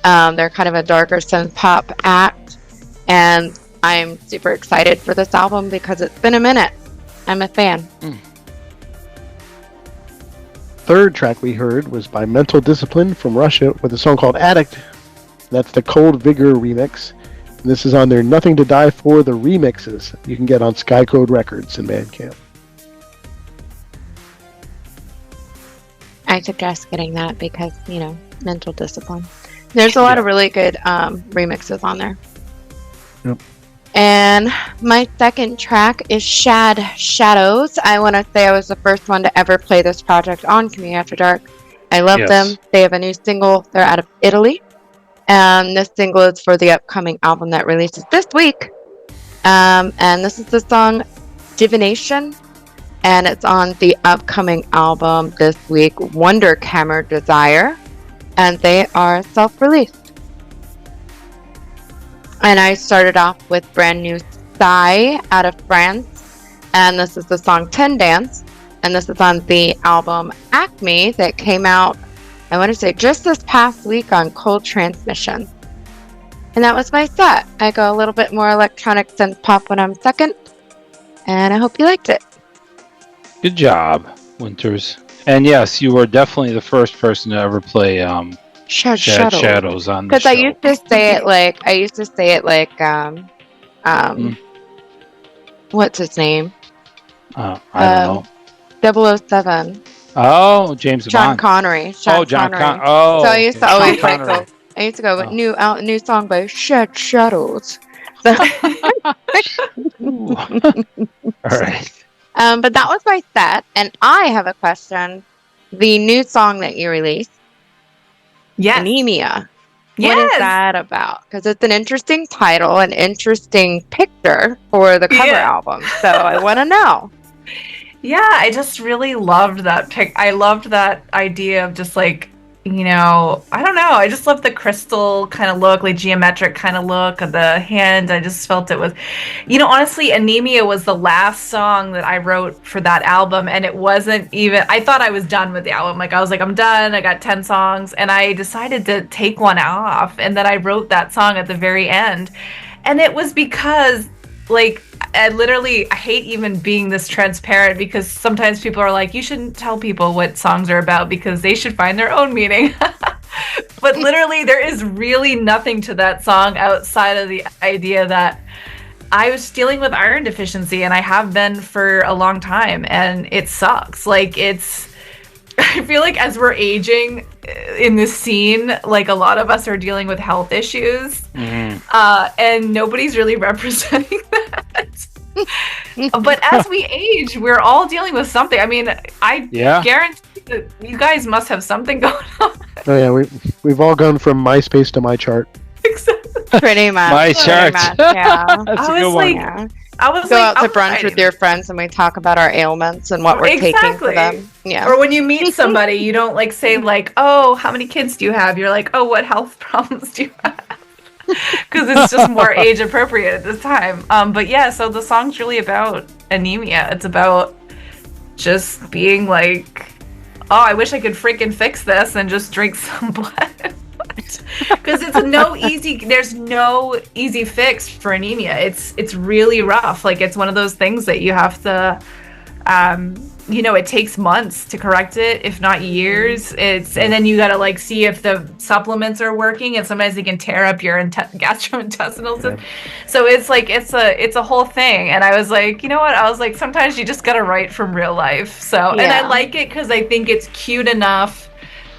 They're kind of a darker synth pop act, and I'm super excited for this album because it's been a minute. I'm a fan. Third track we heard was by Mental Discipline from Russia with a song called Addict. That's the Cold VIGOR remix. And this is on their Nothing to Die For, the remixes you can get on Skycode Records and Bandcamp. I suggest getting that because, Mental Discipline. There's a lot of really good remixes on there. Yep. And my second track is Shad Shadows. I want to say I was the first one to ever play this project on Community After Dark. I love them. They have a new single. They're out of Italy. And this single is for the upcoming album that releases this week. And this is the song Divination. And it's on the upcoming album this week, Wunderkammer Desire. And they are self-released. And I started off with brand new SIIE out of France. And this is the song Tendance. And this is on the album Acme that came out, I want to say, just this past week on Cold Transmission. And that was my set. I go a little bit more electronic synth pop when I'm second. And I hope you liked it. Good job, Winters. And yes, you were definitely the first person to ever play Shadows on the show. Because I used to say it like, what's his name? I don't know. 007. Oh, James John Bond. Connery. John Connery. Oh, so I used to always I used to go with new song by Shadows. So All right. But that was my set, and I have a question. The new song that you released, Anemia. What is that about? Because it's an interesting title, an interesting picture for the cover album. So I want to know. Yeah, I just really loved that pic. I loved that idea of just like, I don't know. I just love the crystal kind of look, like geometric kind of look of the hand. I just felt it was, honestly, Anemia was the last song that I wrote for that album. And it wasn't even, I thought I was done with the album. I was like, I'm done. I got 10 songs. And I decided to take one off. And then I wrote that song at the very end. And it was because, I hate even being this transparent because sometimes people are like, you shouldn't tell people what songs are about because they should find their own meaning. But literally, there is really nothing to that song outside of the idea that I was dealing with iron deficiency, and I have been for a long time, and it sucks. Like, I feel like as we're aging in this scene, like a lot of us are dealing with health issues, and nobody's really representing that. But as we age, we're all dealing with something. I mean, I guarantee that you guys must have something going on. Oh yeah, we've all gone from MySpace to My Chart. Pretty much. My Chart. Yeah. That's a good one. I was go like, out to brunch with your friends and we talk about our ailments and what we're taking for them. Yeah. Or when you meet somebody, you don't like say like, "Oh, how many kids do you have?" You're like, "Oh, what health problems do you have?" Because it's just more age appropriate at this time. But yeah, so the song's really about anemia. It's about just being like, "Oh, I wish I could freaking fix this and just drink some blood." Because there's no easy fix for anemia. It's really rough. Like, it's one of those things that you have to it takes months to correct it, if not years. And then you gotta like see if the supplements are working, and sometimes they can tear up your gastrointestinal system. So it's like it's a whole thing. And I was like, you know what? I was like, sometimes you just gotta write from real life. So and I like it because I think it's cute enough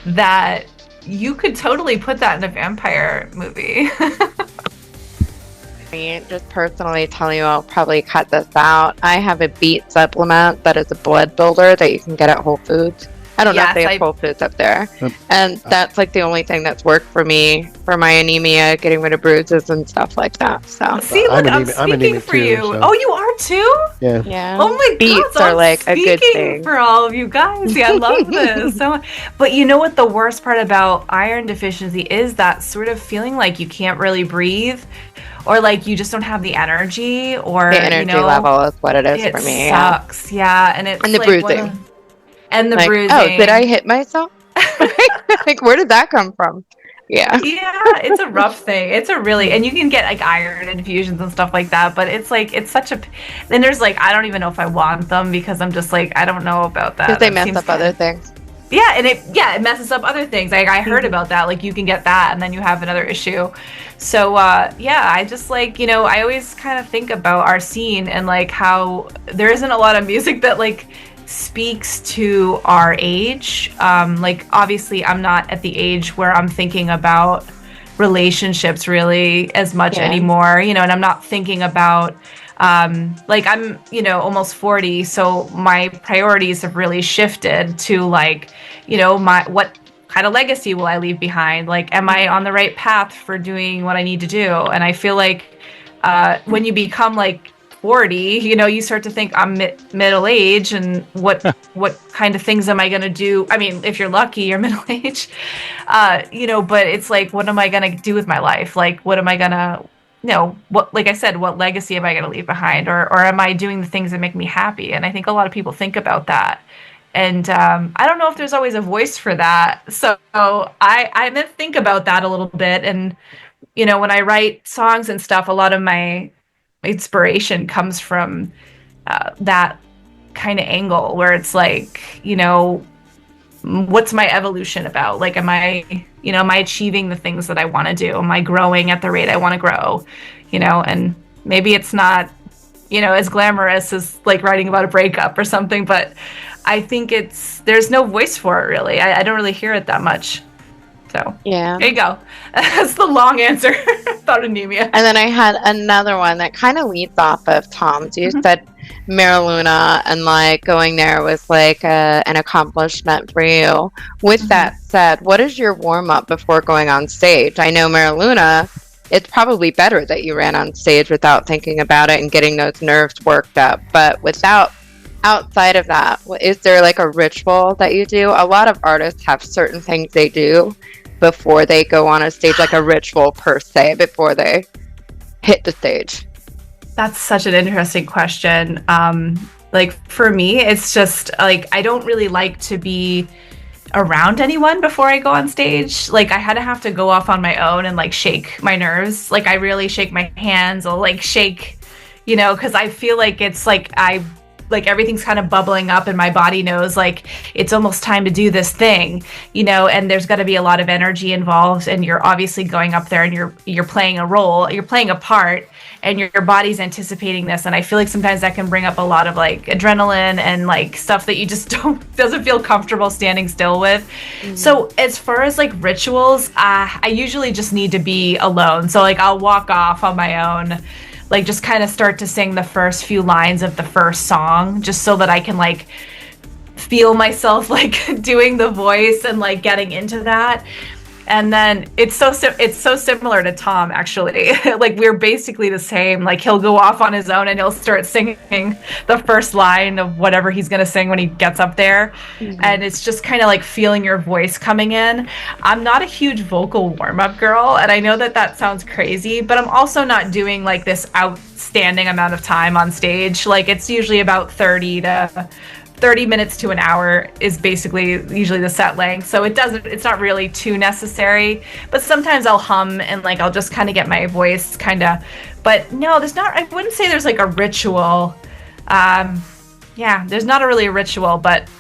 that you could totally put that in a vampire movie. Just personally tell you, I'll probably cut this out. I have a beet supplement that is a blood builder that you can get at Whole Foods. I don't know if they have Whole Foods up there. And that's like the only thing that's worked for me for my anemia, getting rid of bruises and stuff like that. So see, look, I'm speaking for you. So. Oh, you are too? Yeah. Oh my beets God, are like a good thing for all of you guys. Yeah, I love this. But you know what the worst part about iron deficiency is? That sort of feeling like you can't really breathe, or like you just don't have the energy, or the energy level is what it is for me. It sucks. Yeah, and it's and the like bruising. And the like, bruising. Oh, did I hit myself? Like, where did that come from? Yeah. Yeah, it's a rough thing. It's a really, and you can get like iron infusions and stuff like that, but it's like, it's such a, then there's like, I don't even know if I want them because I'm just like, I don't know about that. Because they mess up other things. Yeah, and it messes up other things. Like I heard about that. Like you can get that and then you have another issue. So I just like, I always kind of think about our scene and like how there isn't a lot of music that like speaks to our age. Like obviously I'm not at the age where I'm thinking about relationships really as much anymore, and I'm not thinking about like I'm almost 40, so my priorities have really shifted to like what kind of legacy will I leave behind, like am I on the right path for doing what I need to do. And I feel like when you become like 40, you start to think I'm middle age, and what kind of things am I going to do? I mean, if you're lucky, you're middle age, but it's like, what am I going to do with my life? Like, what am I going to, like I said, what legacy am I going to leave behind? Or am I doing the things that make me happy? And I think a lot of people think about that. And I don't know if there's always a voice for that. So I then think about that a little bit. And, when I write songs and stuff, a lot of my inspiration comes from that kind of angle where it's like, what's my evolution about? Like, am I achieving the things that I want to do? Am I growing at the rate I want to grow? And maybe it's not, as glamorous as like writing about a breakup or something, but I think there's no voice for it really. I don't really hear it that much. So yeah, there you go. That's the long answer about anemia. And then I had another one that kind of leads off of Tom's. You said Mariluna, and like going there was like an accomplishment for you. With that said, what is your warm up before going on stage? I know Mariluna, it's probably better that you ran on stage without thinking about it and getting those nerves worked up. But outside of that, is there like a ritual that you do? A lot of artists have certain things they do before they go on a stage, like a ritual per se, before they hit the stage. That's such an interesting question. Like for me, it's just like, I don't really like to be around anyone before I go on stage. Like I have to go off on my own and like shake my nerves. Like I really shake my hands. I'll like shake, because I feel like it's like like everything's kind of bubbling up and my body knows like it's almost time to do this thing, and there's got to be a lot of energy involved, and you're obviously going up there and you're playing a role, you're playing a part, and your body's anticipating this. And I feel like sometimes that can bring up a lot of like adrenaline and like stuff that you just doesn't feel comfortable standing still with. So as far as like rituals, I usually just need to be alone. So like I'll walk off on my own, like just kind of start to sing the first few lines of the first song, just so that I can like feel myself like doing the voice and like getting into that. And then it's so similar to Tom, actually. Like we're basically the same. Like he'll go off on his own and he'll start singing the first line of whatever he's going to sing when he gets up there. And it's just kind of like feeling your voice coming in. I'm not a huge vocal warm-up girl, and I know that sounds crazy, but I'm also not doing like this outstanding amount of time on stage. Like it's usually about 30 minutes to an hour is basically usually the set length. So it's not really too necessary, but sometimes I'll hum and like I'll just kind of get my voice but no, I wouldn't say there's like a ritual. There's not really a ritual, but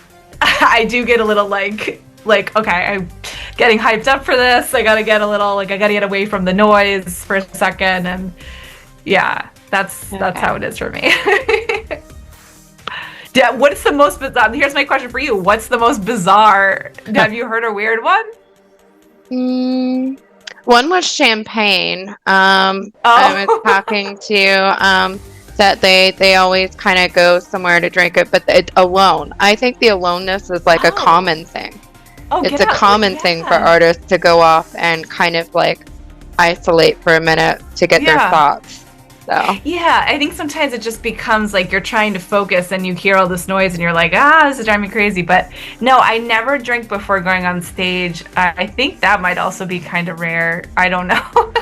I do get a little like, okay, I'm getting hyped up for this. I gotta get away from the noise for a second. And yeah, that's how it is for me. Yeah, what's the most bizarre? Here's my question for you. What's the most bizarre? Have you heard a weird one? One was champagne. I was talking to that they always kind of go somewhere to drink it, but alone. I think the aloneness is like a common thing. It's a common thing for artists to go off and kind of like isolate for a minute to get their thoughts. So. Yeah, I think sometimes it just becomes like you're trying to focus and you hear all this noise and you're like, this is driving me crazy. But no, I never drink before going on stage. I think that might also be kind of rare. I don't know.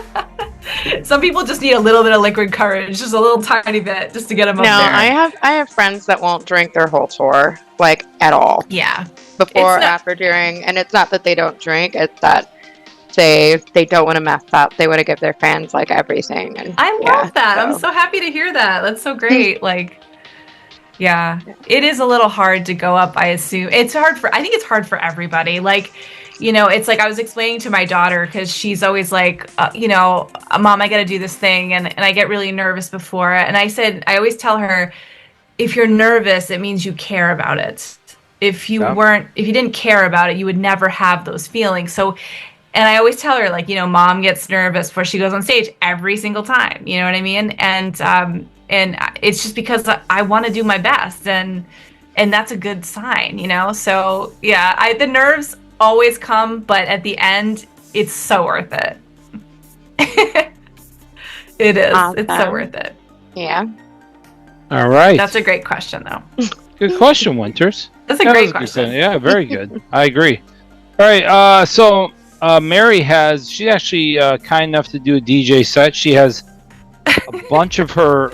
Some people just need a little bit of liquid courage, just a little tiny bit, just to get them up there. No, I have friends that won't drink their whole tour, like at all. Yeah. Before, after, during, and it's not that they don't drink; it's that they don't want to mess up. They want to give their fans like everything. And I love that. So. I'm so happy to hear that. That's so great. Like, yeah, it is a little hard to go up. I assume I think it's hard for everybody. Like, it's like I was explaining to my daughter, because she's always like, Mom, I got to do this thing. And I get really nervous before. And I always tell her, if you're nervous, it means you care about it. If you didn't care about it, you would never have those feelings. So, and I always tell her, like, Mom gets nervous before she goes on stage every single time. You know what I mean? And it's just because I want to do my best, and that's a good sign, So yeah, the nerves always come, but at the end, it's so worth it. It is. Awesome. It's so worth it. Yeah. All right. That's a great question, though. Good question, Winters. That's a great question. Yeah, very good. I agree. All right. So. Mari she's actually kind enough to do a DJ set. She has a bunch of her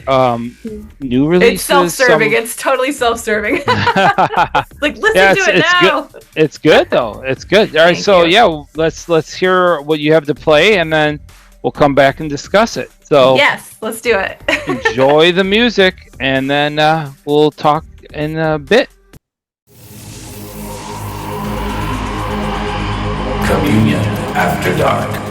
new releases. It's self-serving. It's totally self-serving. Like, listen to it now. Good. It's good, though. It's good. All right, so let's hear what you have to play, and then we'll come back and discuss it. So yes, let's do it. Enjoy the music, and then we'll talk in a bit. Communion After Dark.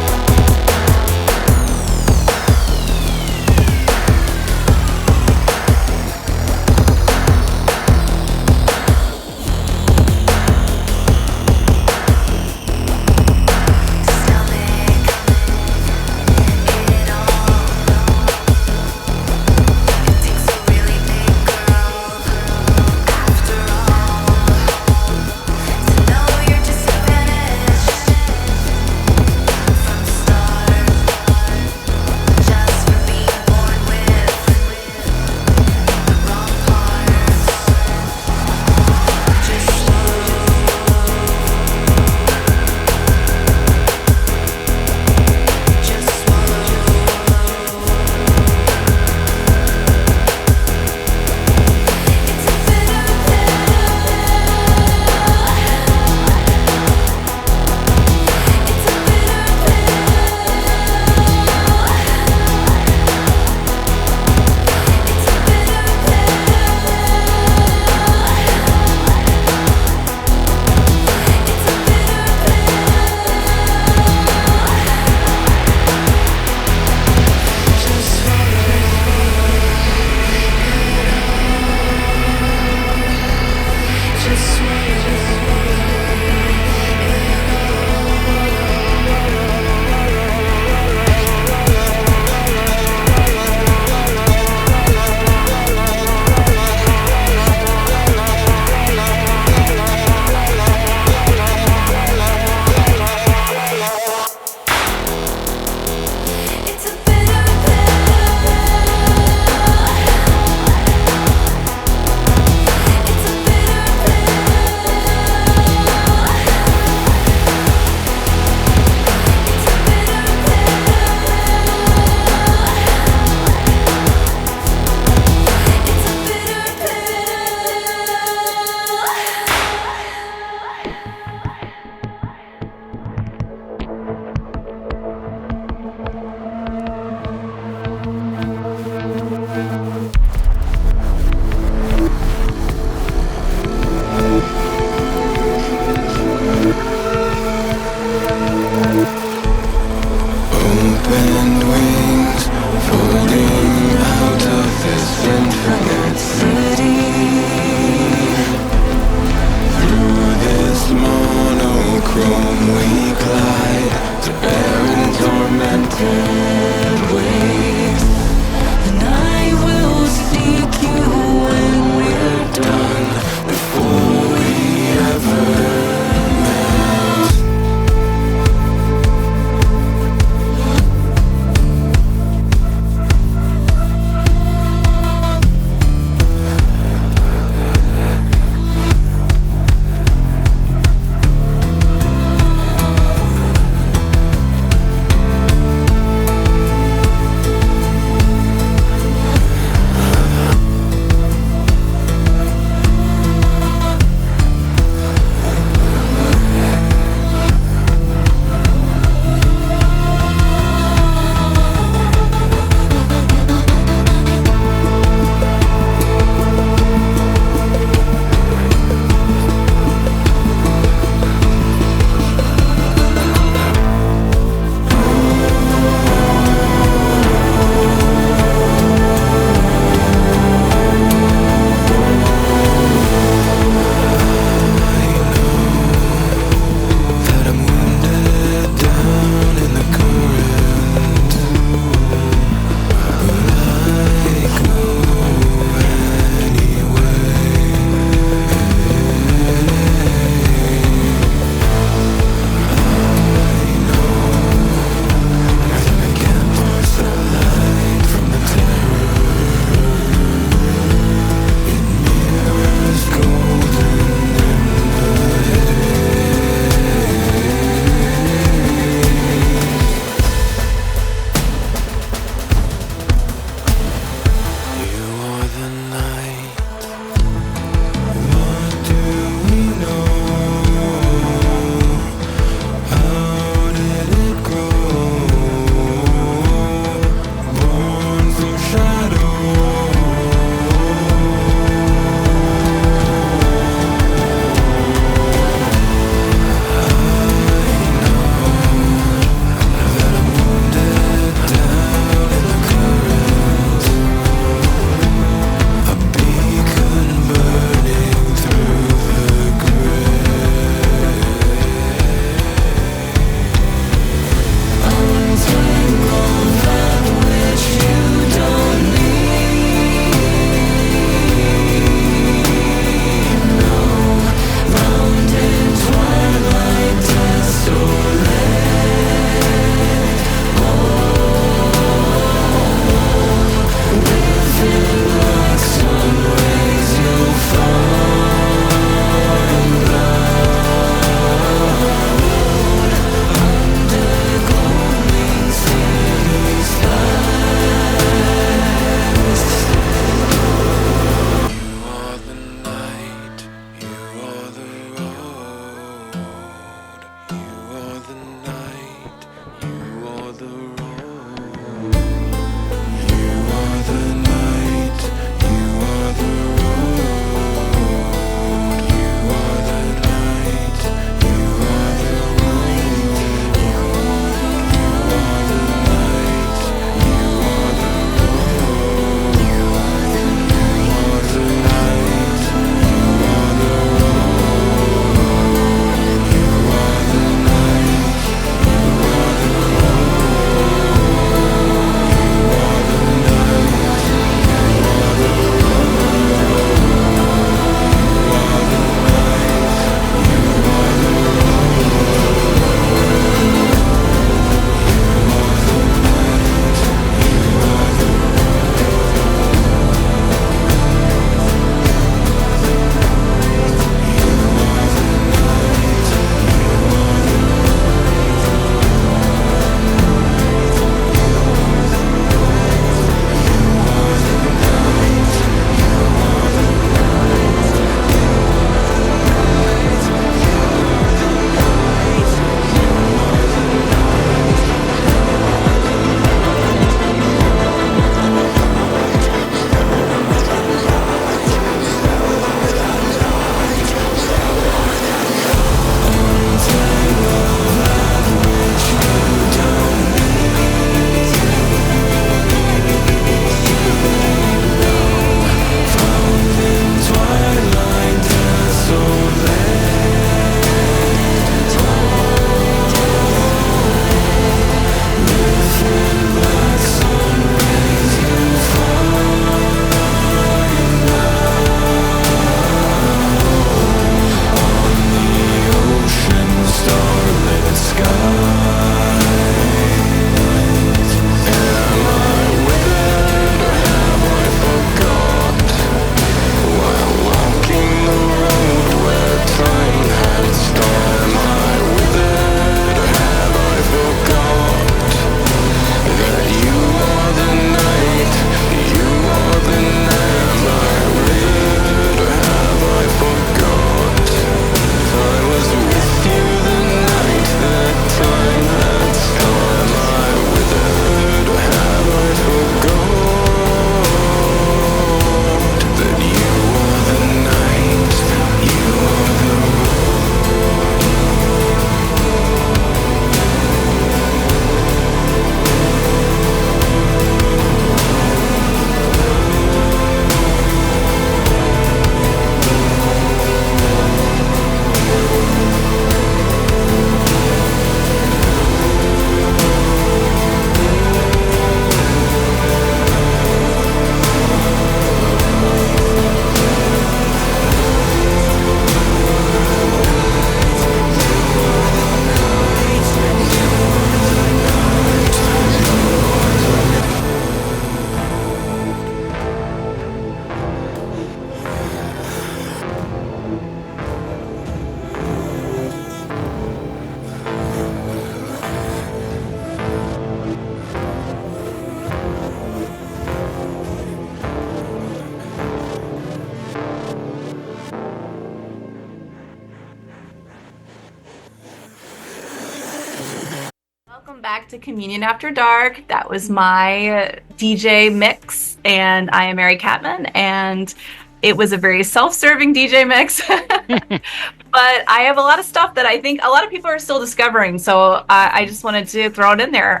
Welcome back to Communion After Dark. That was my DJ mix, and I am Mari Kattman, and it was a very self-serving DJ mix. But I have a lot of stuff that I think a lot of people are still discovering, so I just wanted to throw it in there.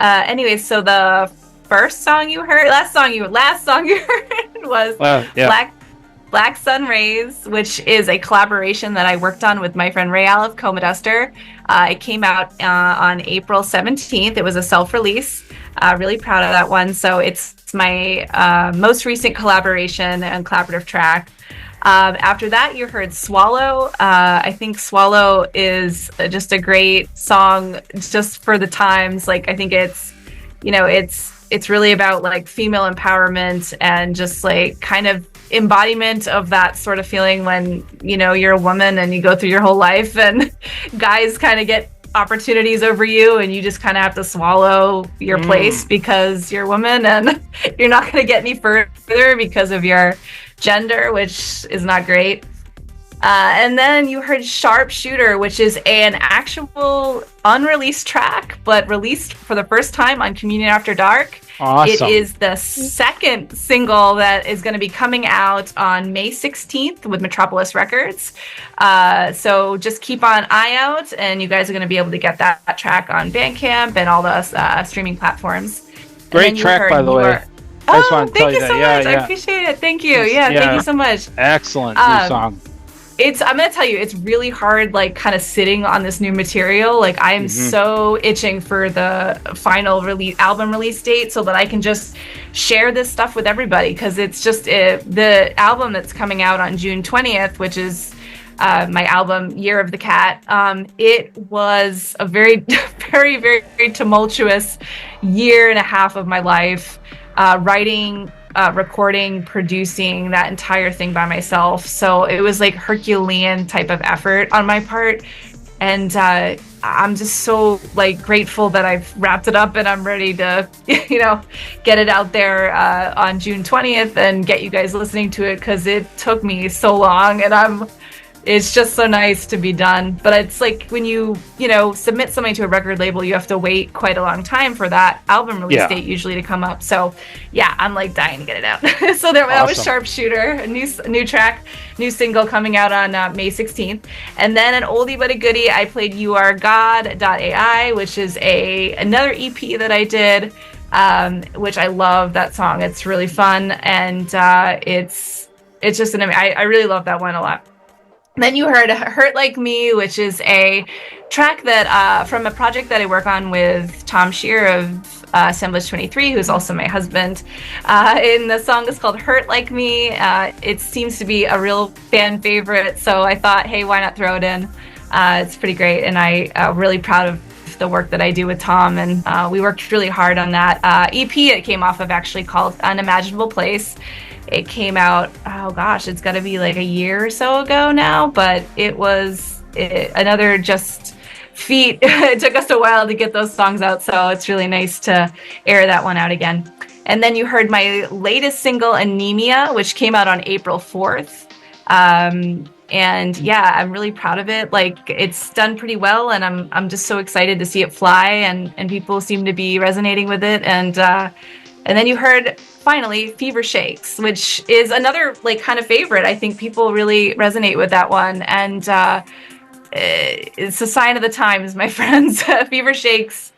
Anyway, so the last song you heard was Black Sun Rays, which is a collaboration that I worked on with my friend Rayal of Comaduster. It came out on April 17th. It was a self-release. Really proud of that one. So it's my most recent collaboration and collaborative track. After that, you heard Swallow. I think Swallow is just a great song just for the times. Like, I think it's really about like female empowerment and just like kind of embodiment of that sort of feeling when, you're a woman and you go through your whole life and guys kind of get opportunities over you and you just kind of have to swallow your place because you're a woman and you're not going to get any further because of your gender, which is not great. And then you heard Sharpshooter, which is an actual unreleased track, but released for the first time on Communion After Dark. Awesome. It is the second single that is going to be coming out on May 16th with Metropolis Records. So just keep an eye out, and you guys are going to be able to get that track on Bandcamp and all the streaming platforms. Great track, by the way. Thank you so much. I appreciate it. Thank you. Thank you so much. Excellent new song. I'm going to tell you, it's really hard, like, kind of sitting on this new material. Like, I am so itching for the final album release date so that I can just share this stuff with everybody. Because it's just the album that's coming out on June 20th, which is my album, Year of the Cat. It was a very, very, very tumultuous year and a half of my life. Writing, recording, producing that entire thing by myself. So it was like Herculean type of effort on my part. And I'm just so like grateful that I've wrapped it up and I'm ready to, get it out there on June 20th and get you guys listening to it, because it took me so long and it's just so nice to be done. But it's like when you submit something to a record label, you have to wait quite a long time for that album release date usually to come up. So yeah, I'm like dying to get it out. So that was Sharpshooter, a new track, new single coming out on May 16th. And then an oldie but a goodie, I played URGOD.AI, which is another EP that I did, which I love that song. It's really fun, and it's just I really love that one a lot. Then you heard Hurt Like Me, which is a track that from a project that I work on with Tom Shear of Assemblage 23, who's also my husband. And the song is called Hurt Like Me. It seems to be a real fan favorite, so I thought, hey, why not throw it in? It's pretty great, and I'm really proud of the work that I do with Tom, and we worked really hard on that EP it came off of, actually called Unimaginable Place. It came out, it's got to be like a year or so ago now, but it was another just feat. It took us a while to get those songs out, so it's really nice to air that one out again. And then you heard my latest single, Anemia, which came out on April 4th. And yeah, I'm really proud of it. Like, it's done pretty well, and I'm just so excited to see it fly, and people seem to be resonating with it. And then you heard finally Fever Shakes, which is another like kind of favorite. I think people really resonate with that one, and it's a sign of the times, my friends. Fever Shakes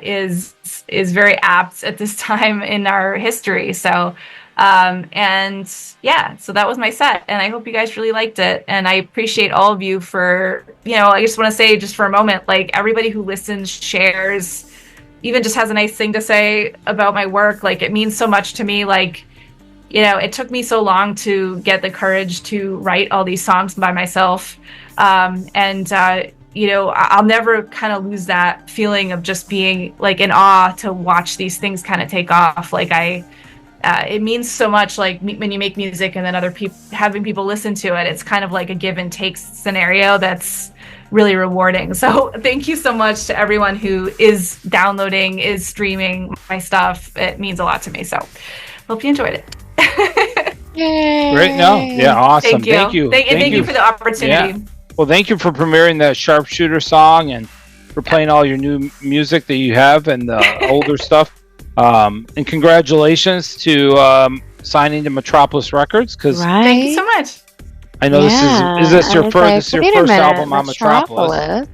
is very apt at this time in our history. So and yeah, so that was my set, and I hope you guys really liked it, and I appreciate all of you for, I just want to say just for a moment, like, everybody who listens, shares, even just has a nice thing to say about my work. Like, it means so much to me. Like, it took me so long to get the courage to write all these songs by myself. And I'll never kind of lose that feeling of just being like in awe to watch these things kind of take off. Like, it means so much, like, when you make music and then other people, having people listen to it, it's kind of like a give and take scenario that's really rewarding. So thank you so much to everyone who is downloading, is streaming my stuff. It means a lot to me. So hope you enjoyed it. Yay. Great. No. Yeah. Awesome. Thank you. Thank you for the opportunity. Yeah. Well, thank you for premiering that Sharpshooter song, and for playing all your new music that you have and the older stuff. And congratulations to signing to Metropolis Records, because Thank you so much. I know this is your first album on Metropolis.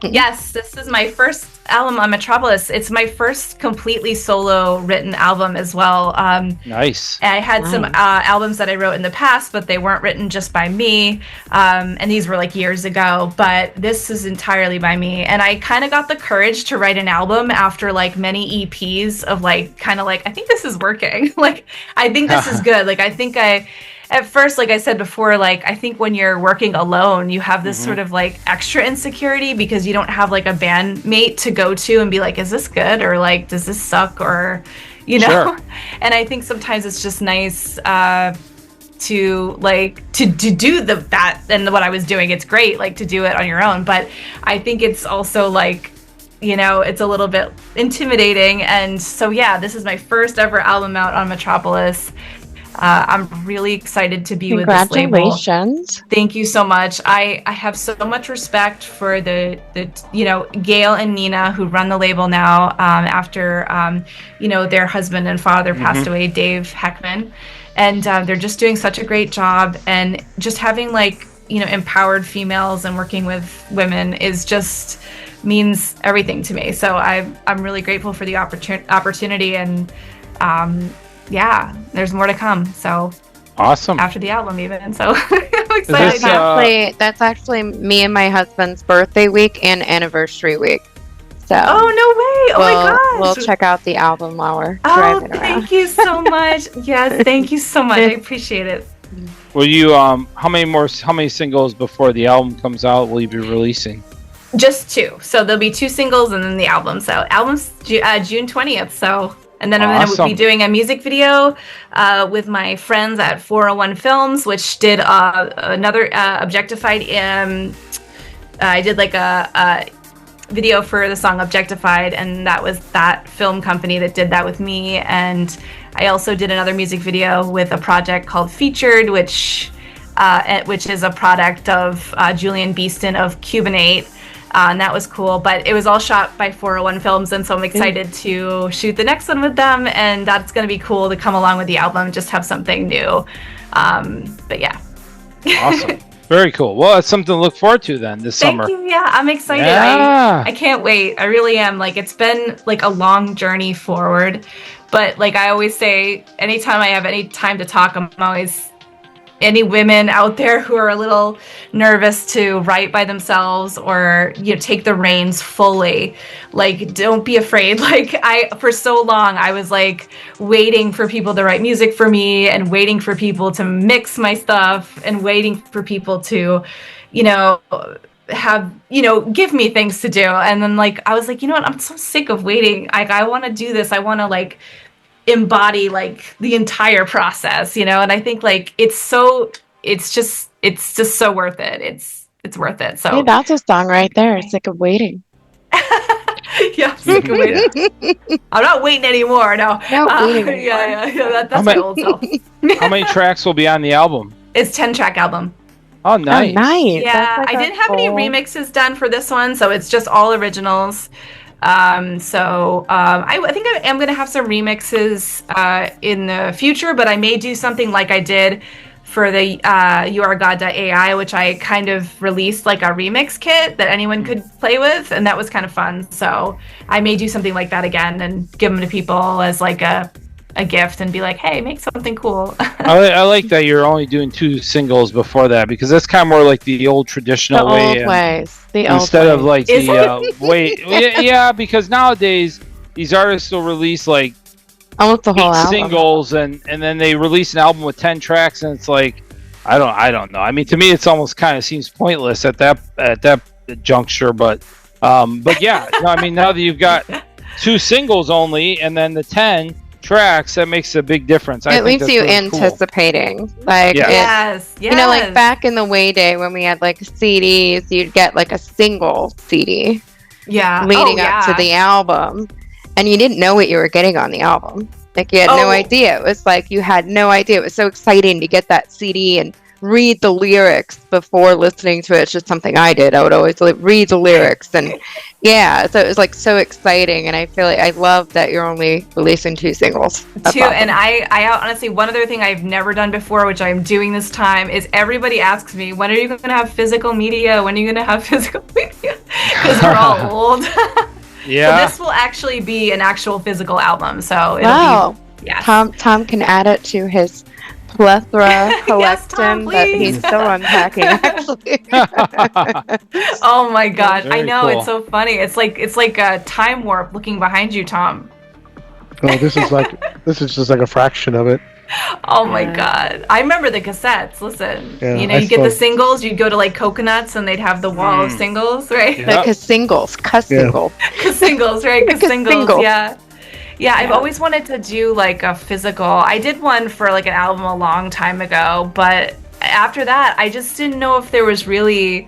Yes, this is my first album on Metropolis. It's my first completely solo written album as well. Nice. I had some albums that I wrote in the past, but they weren't written just by me. And these were like years ago, but this is entirely by me. And I kind of got the courage to write an album after like many EPs of like, kind of like, I think this is working. Like, I think this is good. Like, at first, like I said before, like, I think when you're working alone, you have this sort of like extra insecurity because you don't have like a bandmate to go to and be like, is this good? Or like, does this suck? Or, you know? Sure. And I think sometimes it's just nice to do that. And what I was doing, it's great, like to do it on your own. But I think it's also like, you know, it's a little bit intimidating. And so, yeah, this is my first ever album out on Metropolis. I'm really excited to be with this label. Congratulations. Thank you so much. I have so much respect for the you know, Gail and Nina, who run the label now, after, you know, their husband and father passed away, Dave Heckman. And they're just doing such a great job. And just having, like, you know, empowered females and working with women is just means everything to me. So I'm really grateful for the opportunity, and yeah, there's more to come. So awesome. After the album, even. So I'm excited. That's actually me and my husband's birthday week and anniversary week. So oh, no way! Oh my gosh! We'll check out the album while we're driving around. Thank you so much. Yes, thank you so much. I appreciate it. Will you how many singles before the album comes out will you be releasing? Just 2. So there'll be 2 singles and then the album. So album's June 20th. So. And then I'm going to be doing a music video with my friends at 401 Films, which did another Objectified. I did like a video for the song Objectified, and that was that film company that did that with me. And I also did another music video with a project called Featured, which is a product of Julian Beeston of Cubanate. And that was cool, but it was all shot by 401 Films, and so I'm excited to shoot the next one with them, and that's going to be cool to come along with the album, just have something new. But yeah. Awesome. Very cool. Well, it's something to look forward to then this summer. Thank you. Yeah, I'm excited. Yeah. I can't wait. I really am. Like, it's been like a long journey forward, but like I always say, anytime I have any time to talk, I'm always... Any women out there who are a little nervous to write by themselves or, you know, take the reins fully, like, don't be afraid. Like, for so long, I was like waiting for people to write music for me and waiting for people to mix my stuff and waiting for people to, you know, have, you know, give me things to do. And then like, I was like, you know what? I'm so sick of waiting. Like, I want to do this. I want to like embody like the entire process, you know. And I think like it's just so worth it. It's worth it. So hey, that's a song right there. Sick of waiting. Yeah, I'm sick of waiting. I'm not waiting anymore. No. Waiting anymore. Yeah. That's my old self. How many tracks will be on the album? It's 10-track album. Oh, nice. Oh, nice. Yeah, like I didn't have any remixes done for this one, so it's just all originals. I think I am going to have some remixes in the future, but I may do something like I did for the URGOD.AI, which I kind of released like a remix kit that anyone could play with, and that was kind of fun. So I may do something like that again and give them to people as like a gift and be like, hey, make something cool. I like that you're only doing 2 singles before that, because that's kind of more like the old traditional way. Instead of like the way. Yeah, because nowadays these artists will release like almost the whole 8 album. singles and then they release an album with 10 tracks, and it's like I don't know. I mean, to me it's almost kind of seems pointless at that juncture, but yeah, no, I mean, now that you've got 2 singles only and then the 10 tracks, that makes a big difference. It leaves you really anticipating. Cool. Like, yes. You know, like back in the way day when we had like CDs, you'd get like a single CD. Yeah. Leading up to the album, and you didn't know what you were getting on the album. Like, you had no idea. It was like you had no idea. It was so exciting to get that CD and read the lyrics before listening to it. It's just something I did. I would always read the lyrics, and yeah, so it was like so exciting. And I feel like I love that you're only releasing 2 singles. That's Two, awesome. and I honestly, one other thing I've never done before, which I'm doing this time, is everybody asks me, when are you going to have physical media? When are you going to have physical media? Because we're all old. Yeah. So this will actually be an actual physical album. So it'll Wow. be, yes. Tom can add it to his plethora collection Tom, that he's please. still unpacking. Actually, Oh my god, I Very know, cool. it's so funny. It's like a time warp looking behind you, Tom. Oh, this is just like a fraction of it. Oh my god. I remember the cassettes. Listen, Yeah, you know, I you get the still- singles, you'd go to like Coconuts and they'd have the wall of singles, right? Yeah. like his singles, singles. Singles, right? Singles, Singles. yeah. Yeah, I've always wanted to do like a physical. I did one for like an album a long time ago, but after that, I just didn't know if there was really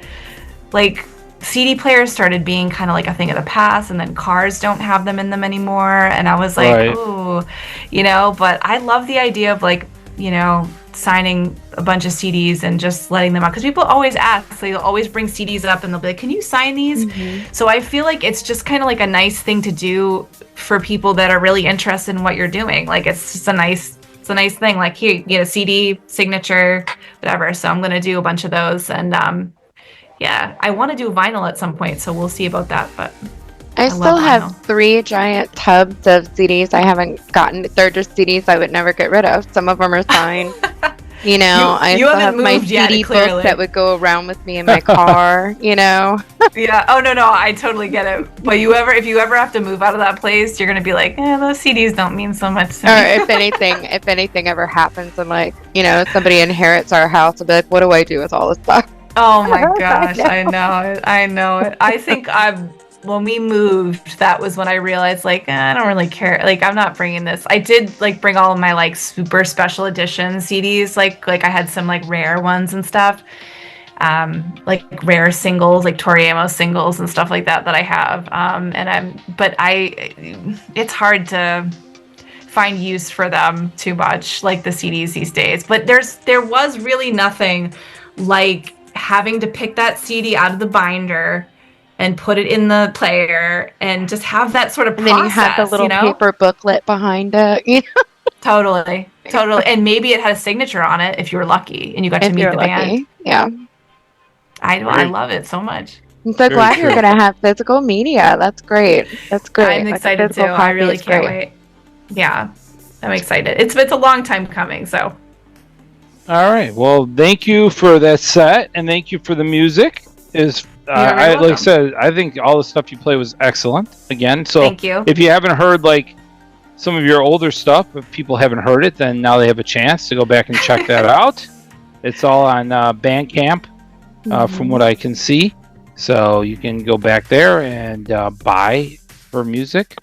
like CD players started being kind of like a thing of the past, and then cars don't have them in them anymore. And I was like, Right. ooh, you know, but I love the idea of like, you know, signing a bunch of CDs and just letting them out. Because people always ask, they'll always bring CDs up and they'll be like, can you sign these? So I feel like it's just kind of like a nice thing to do for people that are really interested in what you're doing. Like it's just a nice thing. Like here, you know, CD, signature, whatever. So I'm going to do a bunch of those. And yeah, I want to do vinyl at some point. So we'll see about that. But I love still have vinyl. 3 giant tubs of CDs I haven't gotten. They're just CDs I would never get rid of. Some of them are signed. You know, I you still haven't have my moved yet, CD clearly. book that would go around with me in my car. You know, Yeah. Oh no, I totally get it. But if you ever have to move out of that place, you're gonna be like, those CDs don't mean so much to or me. if anything ever happens and like, you know, somebody inherits our house, I'll be like, what do I do with all this stuff? Oh my gosh, I know it. I think when we moved, that was when I realized like I don't really care. Like I'm not bringing this. I did like bring all of my like super special edition CDs. Like I had some like rare ones and stuff. Like rare singles, like Tori Amos singles and stuff like that I have. It's hard to find use for them too much, like the CDs these days. But there was really nothing like having to pick that CD out of the binder and put it in the player and just have that sort of And process, then you have the little paper booklet behind it. You know? Totally. And maybe it had a signature on it if you were lucky and you got to If meet you're the lucky. band. Yeah. I love it so much. I'm so glad you're going to have physical media. That's great. That's great. I'm Like, a excited too. physical I copy really is can't great. wait. Yeah, I'm excited. It's a long time coming, so. All right. Well, thank you for that set, and thank you for the music. Like I said, I think all the stuff you play was excellent. Again, so Thank you. if you haven't heard like some of your older stuff, if people haven't heard it, then now they have a chance to go back and check that out. It's all on Bandcamp, from what I can see. So you can go back there and buy her music,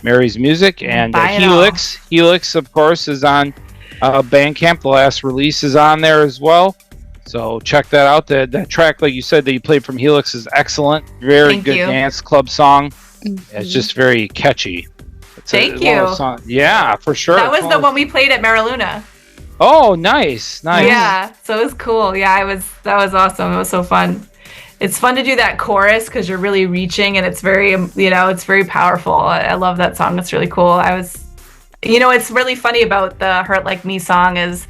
Mari's music, and Buy it Helix. Helix, of course, is on Bandcamp. The last release is on there as well. So check that out. That track, like you said, that you played from Helix is excellent. Very Thank good you. dance club song. It's just very catchy. Thank one of those you. songs- Yeah, for sure. That was It's the of- one we played at Mariluna. Oh, nice. Yeah, so it was cool. Yeah, that was awesome. It was so fun. It's fun to do that chorus because you're really reaching and it's very, it's very powerful. I love that song. It's really cool. It's really funny about the Hurt Like Me song is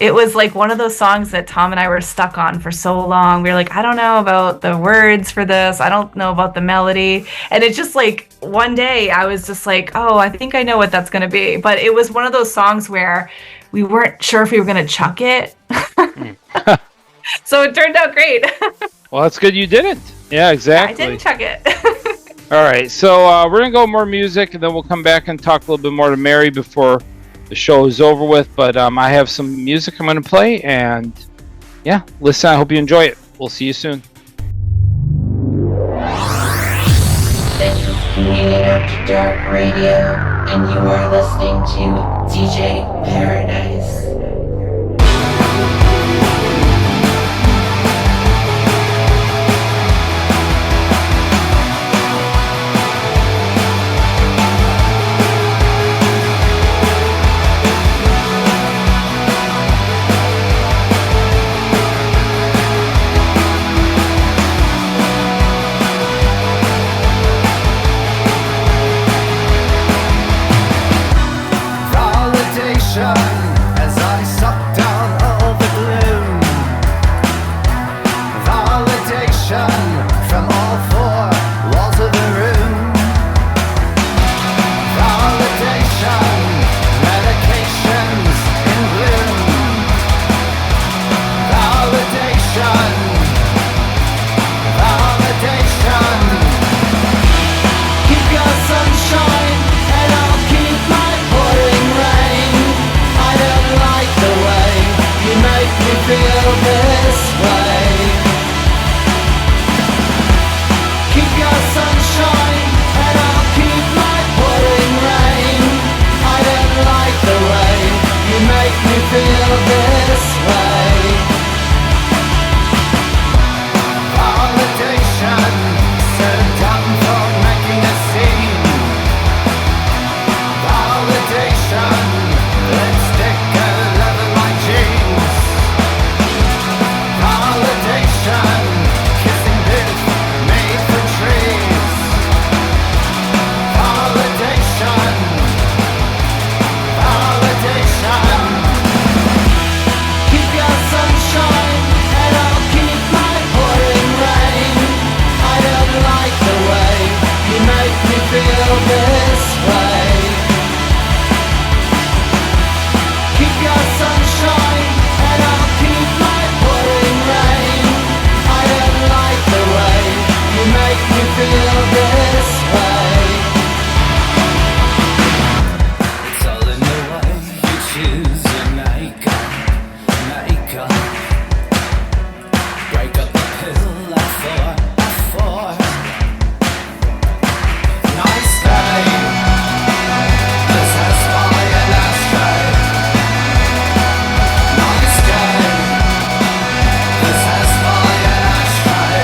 it was like one of those songs that Tom and I were stuck on for so long. We were like, I don't know about the words for this. I don't know about the melody. And it's just like one day I was just like, oh, I think I know what that's going to be. But it was one of those songs where we weren't sure if we were going to chuck it. So it turned out great. Well, that's good you didn't. Yeah, exactly. I didn't chuck it. All right, so we're going to go more music, and then we'll come back and talk a little bit more to Mari before the show is over with. But I have some music I'm going to play, and yeah, listen, I hope you enjoy it. We'll see you soon. This is Communion After Dark Radio, and you are listening to DJ Paradise. feel this way. It's all in the way you choose your makeup. Break up the pill at 4. Nice day. This has fire and ashtray. Nice day. This has fire and ashtray.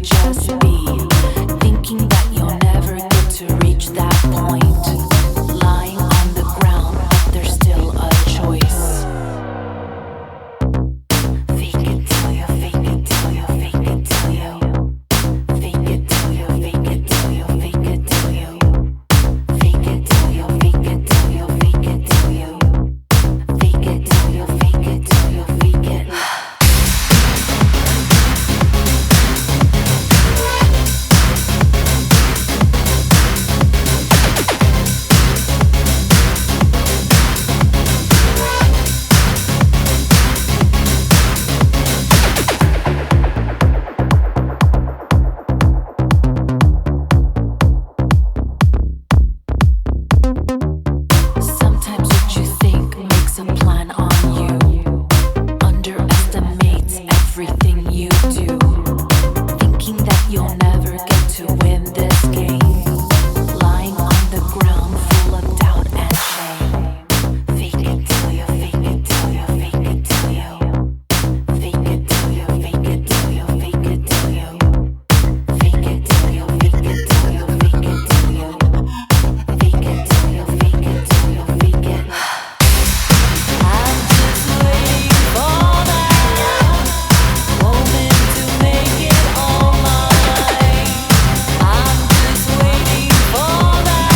just be, thinking that you'll never get to reach that point. Lying on the ground, but there's still a choice. Fake it till you, fake it till you, fake it till you. Fake it till you, fake it till you, fake it till you. Fake it till you, fake it till you, fake it till you. Fake it till you, fake it till you, fake it. Sometimes what you think makes a plan on you. Underestimates everything you do. Thinking that you'll never get to win this game. Lying on the ground full of doubt and shame. Fake it till you, fake it till you, fake it till you. Fake it till you, fake it till you, fake it till you. Fake it till you, fake it till you, fake it till you. Fake it till you, fake it till you, fake it. I'm just waiting for that moment to make it all mine. I'm just waiting for that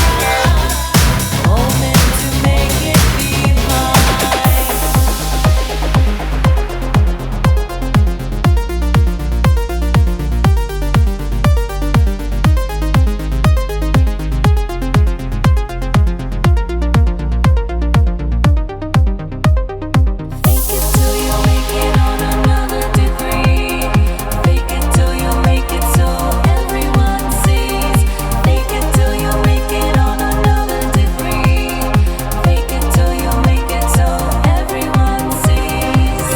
moment to make it be mine. Fake it till you make it on another degree. Fake it till you make it so everyone sees. Fake it till you make it on another degree. Fake it till you make it so everyone sees.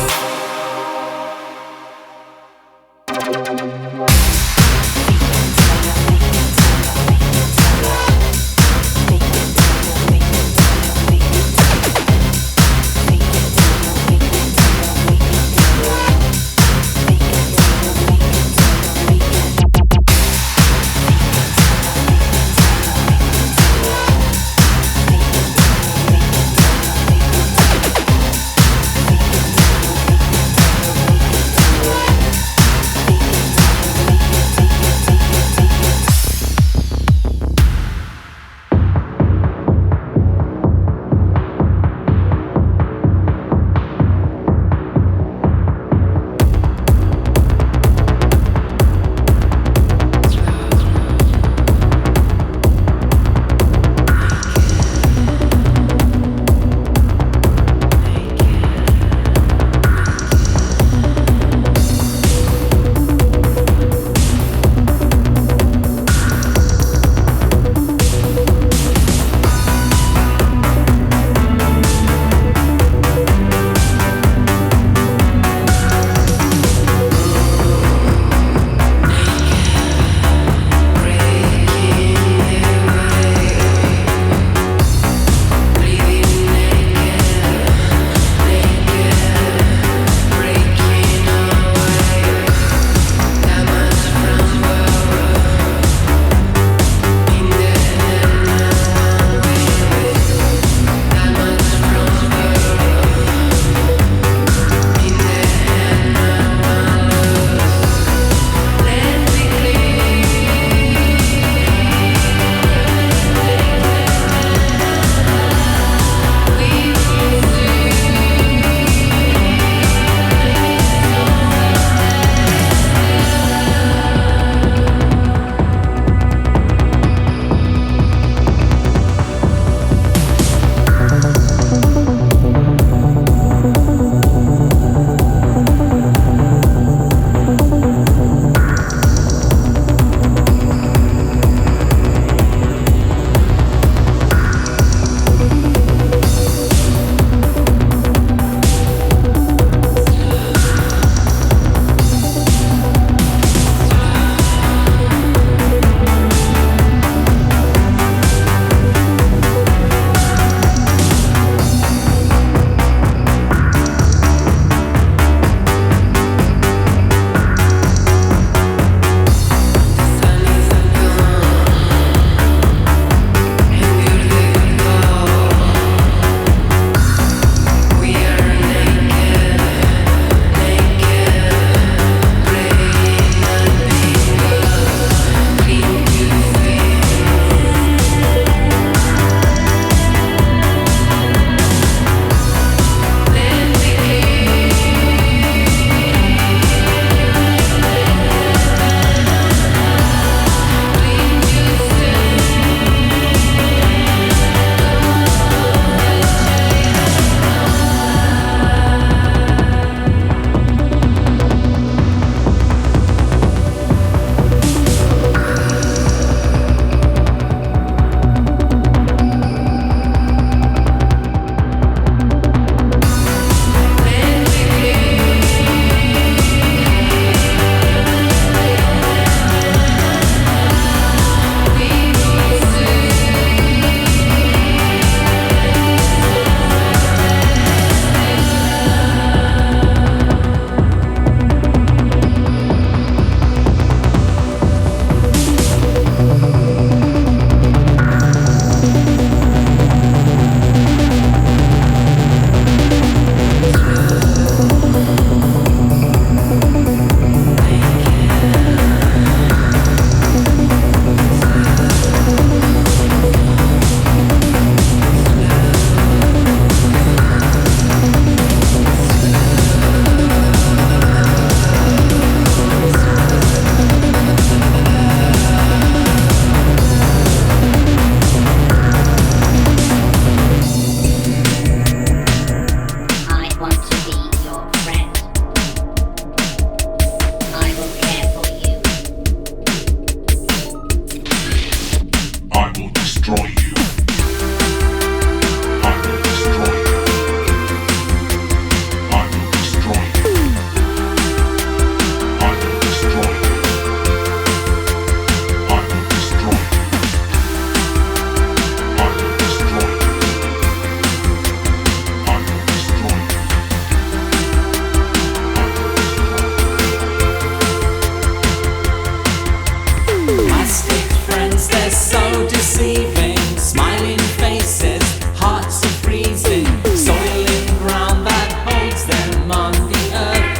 Plastic friends, they're so deceiving. Smiling faces, hearts are freezing. Soiling ground that holds them on the earth.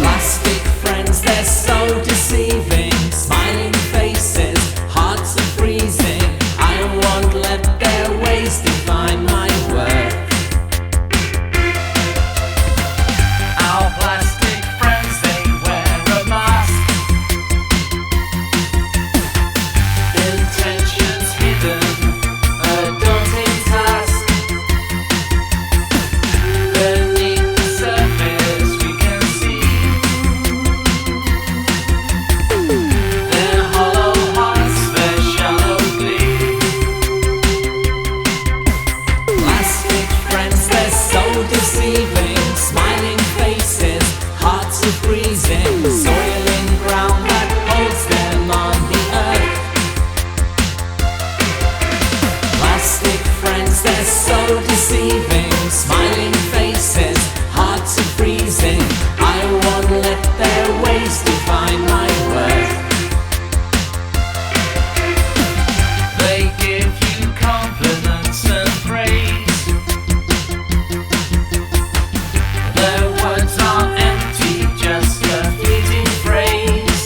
Plastic friends, they're so deceiving. Smiling faces, hearts are freezing. I won't let their ways define my worth. Our plastic friends, they wear a mask. Intentions hidden, a daunting task. Beneath the surface we can see their hollow hearts, their shallow glee. Plastic friends, they're so deceiving. Smiling faces, hearts are freezing. Soiling ground that holds them on the earth. Plastic friends, they're so deceiving. Smiling faces, hearts are freezing. I won't let their ways define my worth. They give you compliments and praise. Their words are empty, just a fleeting phrase.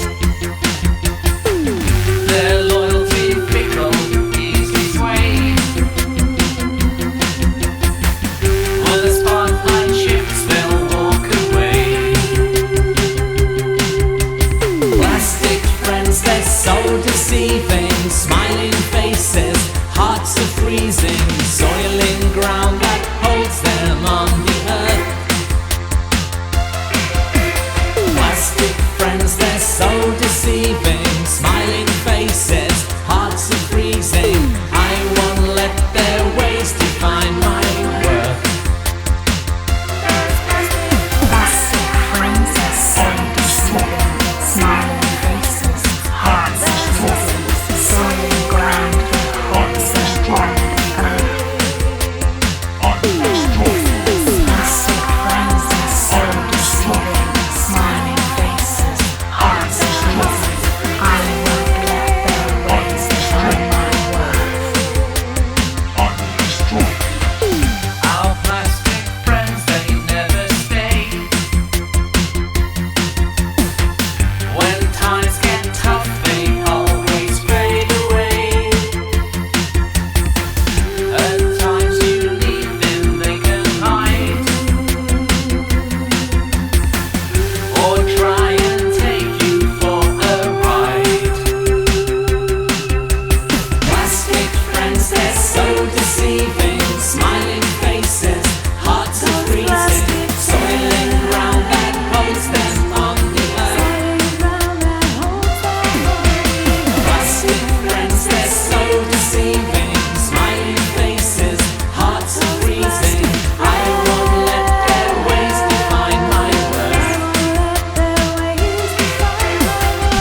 Their loyalty fickle, easily swayed. When the spotlight shifts, they'll walk away. Plastic friends, they're so deceiving. Smiling faces, hearts are freezing. Soiling ground that holds them on the earth. Plastic friends, they're so deceiving. Smiling faces, hearts are freezing. I won't let their ways define my worth. Plastic friends are so deceiving. Smiling faces, hearts are freezing. Soiling ground that holds them on the earth. Plastic friends are so deceiving. Smiling faces, hearts are freezing. I won't let their ways define my worth. Our plastic friends, they never stay. When times get tough, they always fade away. At times you need them, they can hide, or try and take you for a ride. Plastic friends, they're so deceiving. Smiling faces, hearts are freezing. Soiling ground that holds them on the earth. Plastic friends, they're so deceiving. Smiling faces, hearts are freezing. I won't let their ways define my worth.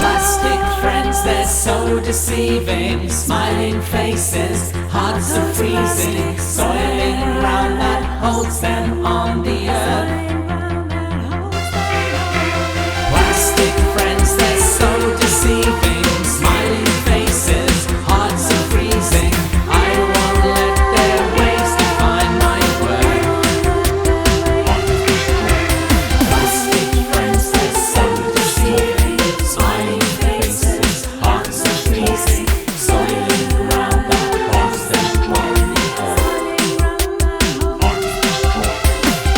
Plastic friends, they're so deceiving. Smiling faces, hearts are freezing. Soiling ground that holds them on the earth. Plastic friends, they're so deceiving. Smiling faces, hearts are freezing. I won't let their ways define my worth. Plastic friends, they're so deceiving. Smiling faces, hearts are freezing. Soiling ground that holds them on the earth.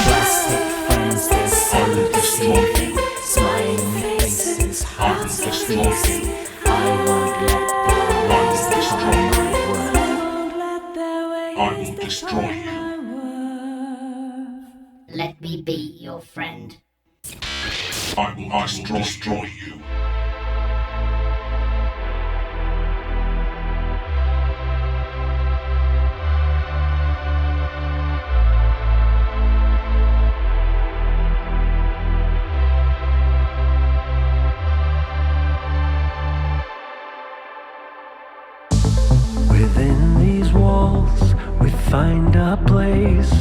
Plastic friends, they're so deceiving. Smiling faces, hearts are freezing. I won't let their ways define my worth. I will destroy you. Let me be your friend. I will destroy you. Within these walls, we find a place,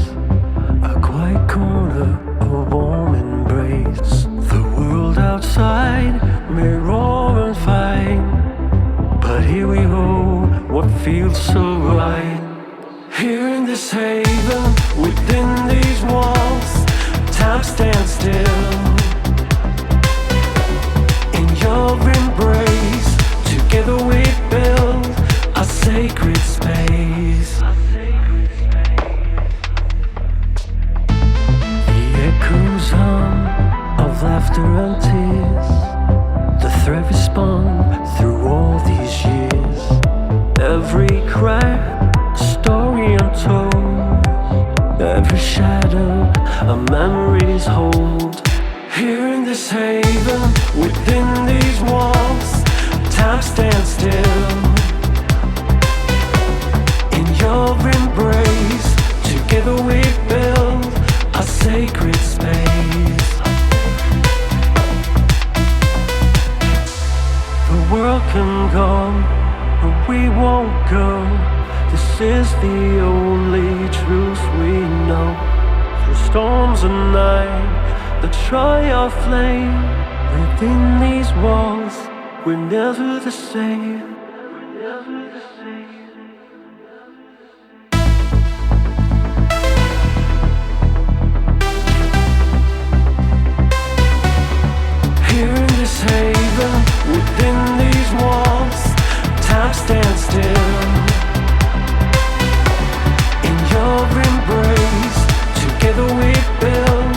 a quiet corner, a warm embrace. The world outside this haven, within these walls, time stands still. In your embrace, together we build a sacred space. The echoes hum of laughter and tears. The thread we spun through all these years. Every crack, a story untold. Every shadow, a memory's hold. Here in this haven, within these walls, time stands still. In your embrace, together we build a sacred space. The world can go, but we won't go. This is the only truth we know. Through storms and night, the trial flame. Within these walls, we're never the same. Here in this haven, within these walls, time stands still. In your embrace, together we build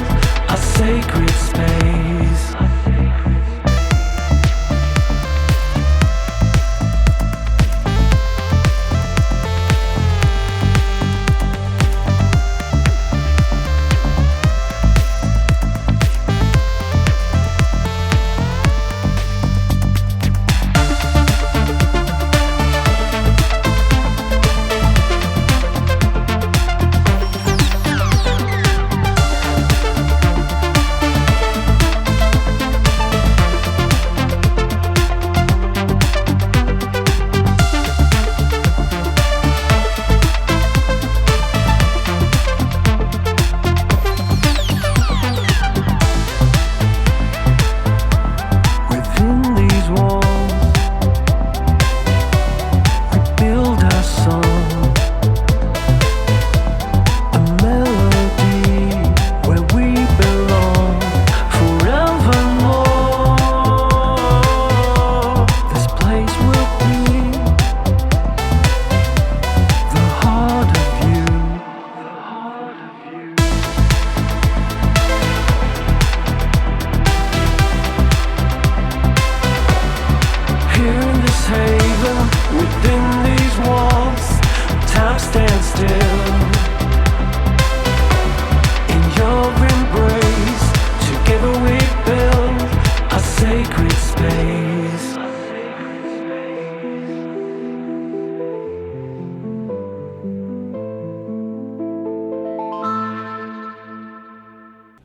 a sacred space.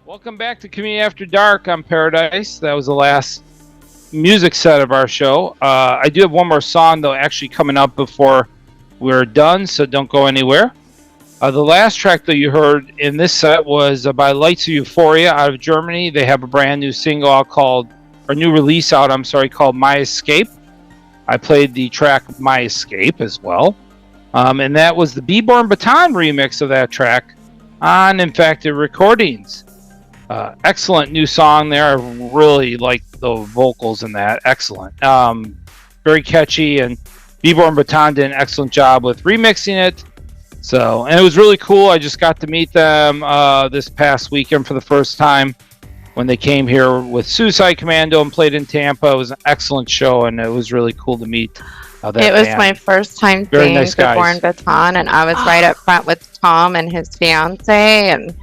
Welcome back to Community After Dark on Paradise. That was the last music set of our show. I do have one more song, though, actually coming up before we're done, so don't go anywhere. The last track that you heard in this set was by Lights of Euphoria out of Germany. They have a brand new single out called, or new release out, called My Escape. I played the track My Escape as well. And that was the Beborn Beton remix of that track on Infected Recordings. Excellent new song there. I really like the vocals in that. Excellent. Very catchy, and Beborn Beton did an excellent job with remixing it. So, and it was really cool. I just got to meet them this past weekend for the first time when they came here with Suicide Commando and played in Tampa. It was an excellent show, and it was really cool to meet that It was band. my first time Very seeing nice Beborn guys. Beton, and I was right up front with Tom and his fiance, and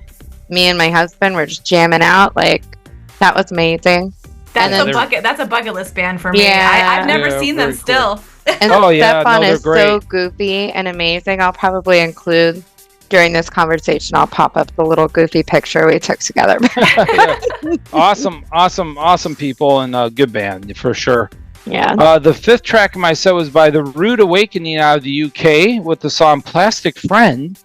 me and my husband were just jamming out. Like, that was amazing. That's And a then- that's a bucket list band for me. Yeah. I've never Yeah, seen them very still. And Oh, yeah, Stefan no, they're is so great. goofy and amazing. I'll probably include during this conversation, I'll pop up the little goofy picture we took together. Yeah. Awesome people, and good band for sure. Yeah. The fifth track of my set was by The Rude Awakening out of the UK with the song Plastic Friend.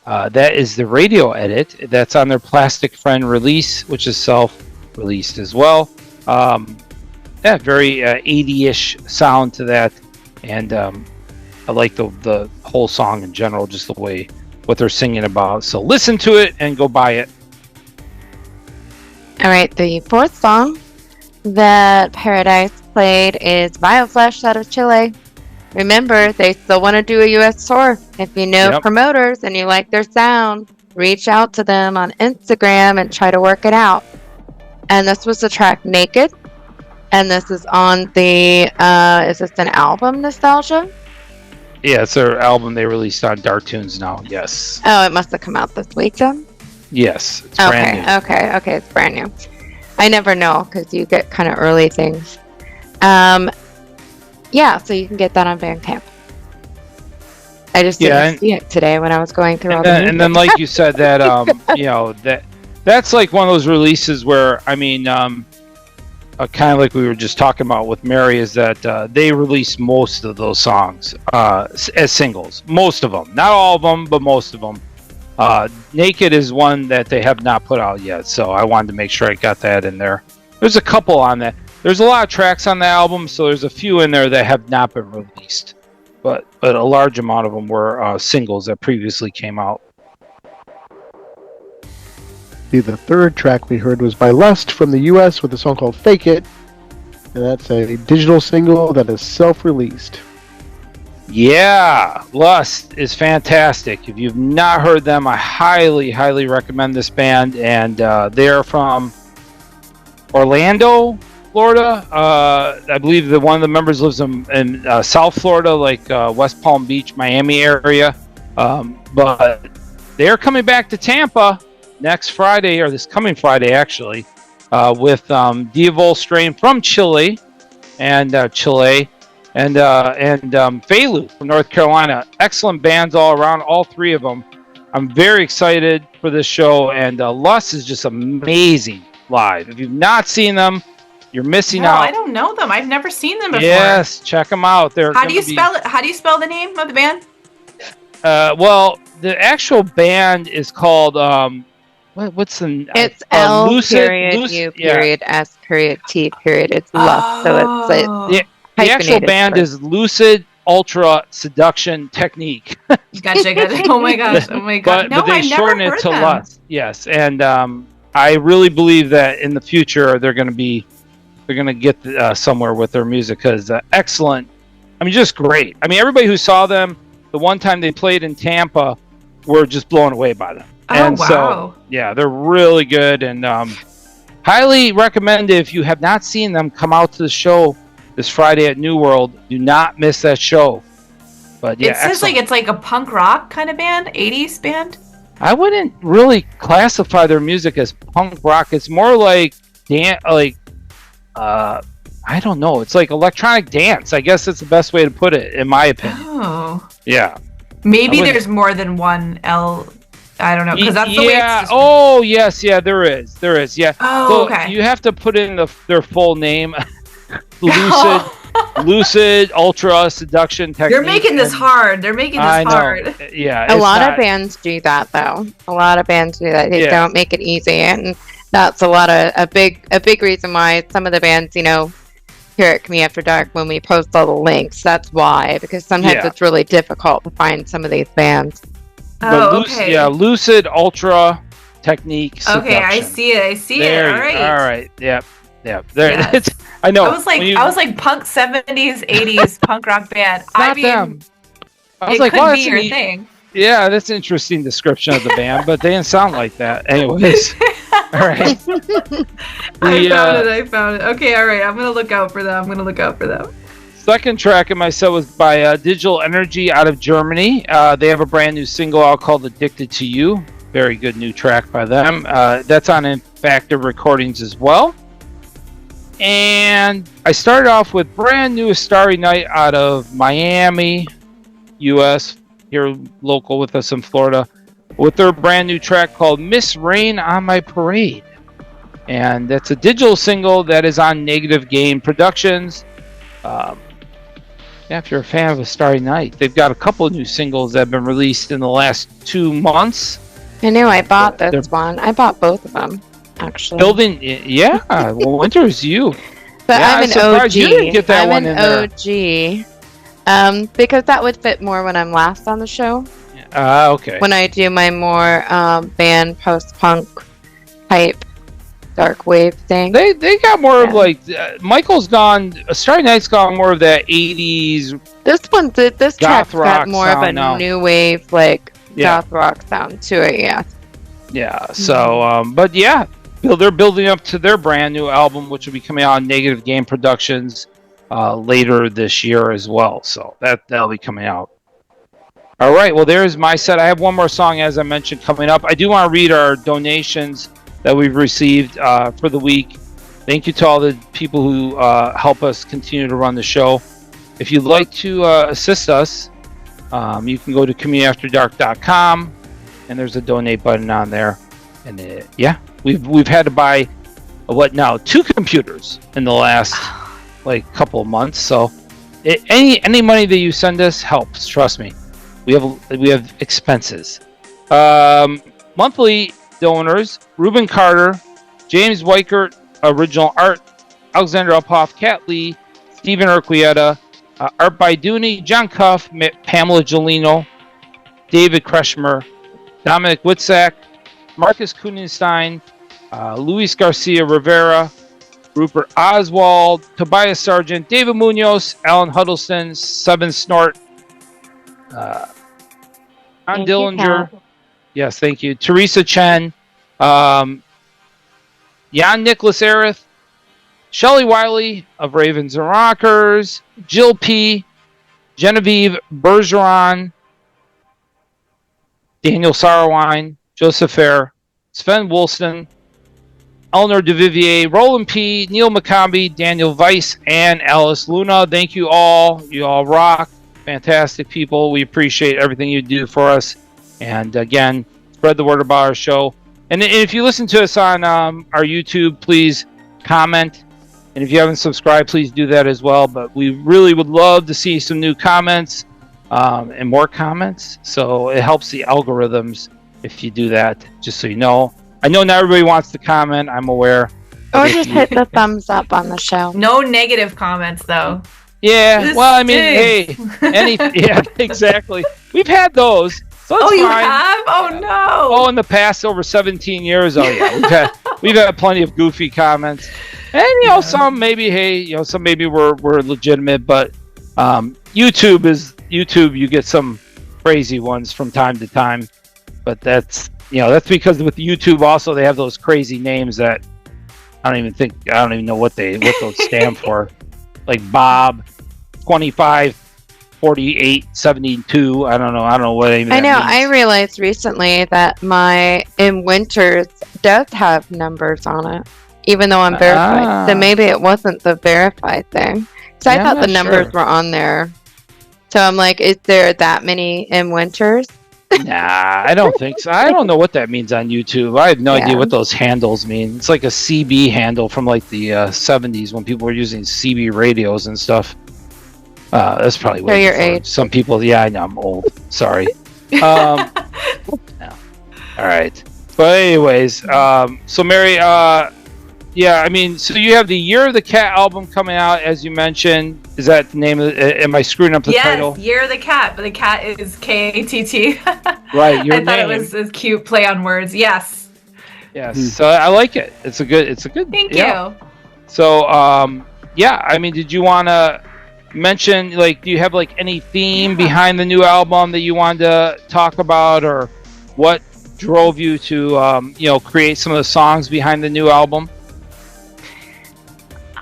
That is the radio edit. That's on their Plastic Friend release, which is self-released as well. Yeah, very 80-ish sound to that. And I like the whole song in general, just the way what they're singing about. So listen to it and go buy it. All right, the fourth song that Paradise played is Vioflesh out of Chile. Remember, they still want to do a U.S. tour. If you know promoters and you like their sound, reach out to them on Instagram and try to work it out. And this was the track Naked. And this is on the, is this an album, Nostalgia? Yeah, it's their album they released on Dark Tunes now, yes. Oh, it must have come out this week then? Yes, it's brand new. Okay, it's brand new. I never know because you get kind of early things. Yeah, so you can get that on Bandcamp. I just didn't see it today when I was going through all the music. And then, like you said, that you know, that's like one of those releases where, I mean, kind of like we were just talking about with Mari, is that they release most of those songs as singles. Most of them, not all of them, but most of them. Naked is one that they have not put out yet, so I wanted to make sure I got that in there. There's a couple on that. There's a lot of tracks on the album, so there's a few in there that have not been released, but a large amount of them were singles that previously came out. The third track we heard was by L.U.S.T from the U.S. with a song called Fake It, and that's a digital single that is self-released. Yeah, L.U.S.T is fantastic. If you've not heard them, I highly, highly recommend this band. And they're from Orlando, Florida. I believe that one of the members lives in South Florida, like West Palm Beach, Miami area. But they're coming back to Tampa next Friday, or this coming Friday, actually, with Vioflesh from Chile and Felu from North Carolina. Excellent bands all around, all three of them. I'm very excited for this show, and L.U.S.T is just amazing live. If you've not seen them, you're missing out. I don't know them. I've never seen them before. Yes, check them out. How do you spell it? How do you spell the name of the band? Well, the actual band is called what's the? It's L period U period S period T period. It's L.U.S.T, so it's the actual band is Lucid Ultra Seduction Technique. Gotcha. Oh my gosh. But they shorten it to L.U.S.T. Yes, and I really believe that in the future they're going to get somewhere with their music, because excellent. I mean, just great. I mean, everybody who saw them the one time they played in Tampa were just blown away by them. So, yeah, they're really good, and highly recommend, if you have not seen them, come out to the show this Friday at New World. Do not miss that show. But yeah, it says like it's like a punk rock kind of band, 80s band. I wouldn't really classify their music as punk rock. It's more like I don't know. It's like electronic dance. I guess that's the best way to put it, in my opinion. Oh. Yeah. Maybe there's more than one L. I don't know, because that's the way it's Oh, yes. Yeah, there is. Yeah. Oh, so okay. You have to put in their full name. Lucid Ultra Seduction Technique. You're making this hard. They're making this hard. Yeah. A lot of bands do that, though. A lot of bands do that. They don't make it easy, and that's a big reason why some of the bands, you know, here at Me After Dark, when we post all the links, that's why, because sometimes it's really difficult to find some of these bands. Okay. Lucid Ultra Technique Seduction. Okay, I see it. All right. Yep. There. Yes. I know. I was like punk 70s, 80s punk rock band. I mean, them. I was it like, could be your thing. Yeah, that's an interesting description of the band, but they didn't sound like that. Anyways. All right. I found it. Okay, all right. I'm going to look out for them. Second track in my set was by Digital Energy out of Germany. They have a brand new single out called Addicted to You. Very good new track by them. That's on Infactive Recordings as well. And I started off with brand new Astari Nite out of Miami, U.S., here local with us in Florida, with their brand new track called Miss Rain on My Parade. And that's a digital single that is on Negative Gain Productions. If you're a fan of Astari Nite, they've got a couple of new singles that have been released in the last 2 months. I know, I bought this one. I bought both of them, actually. Well, Winter's You. But I'm an OG. You didn't get that one in there. OG. Because that would fit more when I'm last on the show. Yeah. Okay. When I do my more band post-punk type dark wave thing. They got more of like Michael's gone. Starry Night's gone more of that 80s. This track's got more of a now. new wave like goth rock sound to it. Yeah. Yeah. So, but yeah, they're building up to their brand new album, which will be coming out on Negative Game Productions later this year as well. So that'll be coming out. All right. Well, there's my set. I have one more song, as I mentioned, coming up. I do want to read our donations that we've received for the week. Thank you to all the people who help us continue to run the show. If you'd like to assist us, you can go to communityafterdark.com, and there's a donate button on there. And we've had to buy 2 computers in the last couple of months. So any money that you send us helps. Trust me. We have expenses. Monthly donors: Ruben Carter, James Weichert, original art, Alexander Uphoff, Kat Lee, Stephen Urquieta, Art by Dooney, John Cuff, Pamela Gelino, David Kretschmer, Dominic Witzak, Marcus Kunenstein, Luis Garcia Rivera, Rupert Oswald, Tobias Sargent, David Munoz, Alan Huddleston, Seven Snort, John Dillinger. Yes, thank you. Teresa Chen, Jan Nicholas Arith, Shelley Wiley of Ravens and Rockers, Jill P, Genevieve Bergeron, Daniel Sarwine, Joseph Fair, Sven Woolston, Eleanor DeVivier, Roland P, Neil McCombie, Daniel Weiss, and Alice Luna. Thank you all. You all rock. Fantastic people. We appreciate everything you do for us. And again, spread the word about our show. And if you listen to us on our YouTube, please comment. And if you haven't subscribed, please do that as well. But we really would love to see some new comments and more comments. So it helps the algorithms if you do that, just so you know. I know not everybody wants to comment. I'm aware. Or just hit the thumbs up on the show. No negative comments, though. Yeah, well, I mean, hey, yeah, exactly. We've had those. So it's you fine. have? Oh no! Oh, in the past over 17 years. Oh yeah, we've had plenty of goofy comments, and some maybe some maybe were legitimate, but YouTube. You get some crazy ones from time to time, but that's because with YouTube also they have those crazy names that I don't even know what those stand for. Like Bob 25 48 72. I don't know what even I know. that means. I realized recently that my In Winters does have numbers on it, even though I'm verified. So maybe it wasn't the verified thing. So I thought the numbers were on there. So I'm like, is there that many In Winters? Nah, I don't think so. I don't know what that means on YouTube. I have no idea what those handles mean. It's like a CB handle from like the 70s when people were using CB radios and stuff. That's probably way your before age. Some people, I know I'm old. Sorry. No. All right. But anyways, so Mari, so you have the Year of the Cat album coming out, as you mentioned. Is that the name of it? Am I screwing up the title? Yes, Year of the Cat, but the cat is K-A-T-T. Right, your I thought name. it was a cute play on words. Yes. Yes. So I like it. It's a good. Thank you. So did you want to mention, do you have any theme behind the new album that you wanted to talk about, or what drove you to create some of the songs behind the new album?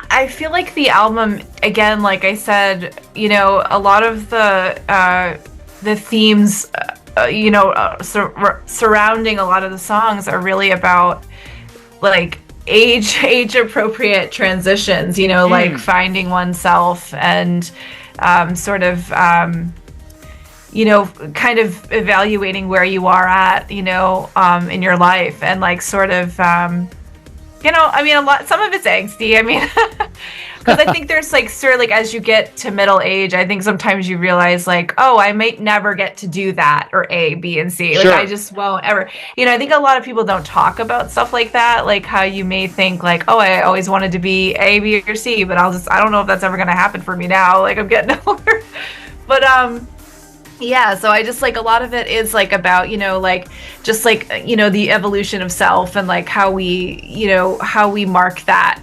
I feel like the album, again, like I said, a lot of the themes, surrounding a lot of the songs are really about age appropriate transitions, like finding oneself and kind of evaluating where you are at, in your life, and some of it's angsty. Because I think there's as you get to middle age, I think sometimes you realize I might never get to do that, or A, B, and C. Sure. I just won't ever. I think a lot of people don't talk about stuff like that, like how you may think I always wanted to be A, B, or C, but I don't know if that's ever going to happen for me now. I'm getting older. But Yeah, so I just like a lot of it is like about, like just like, the evolution of self and like how we mark that,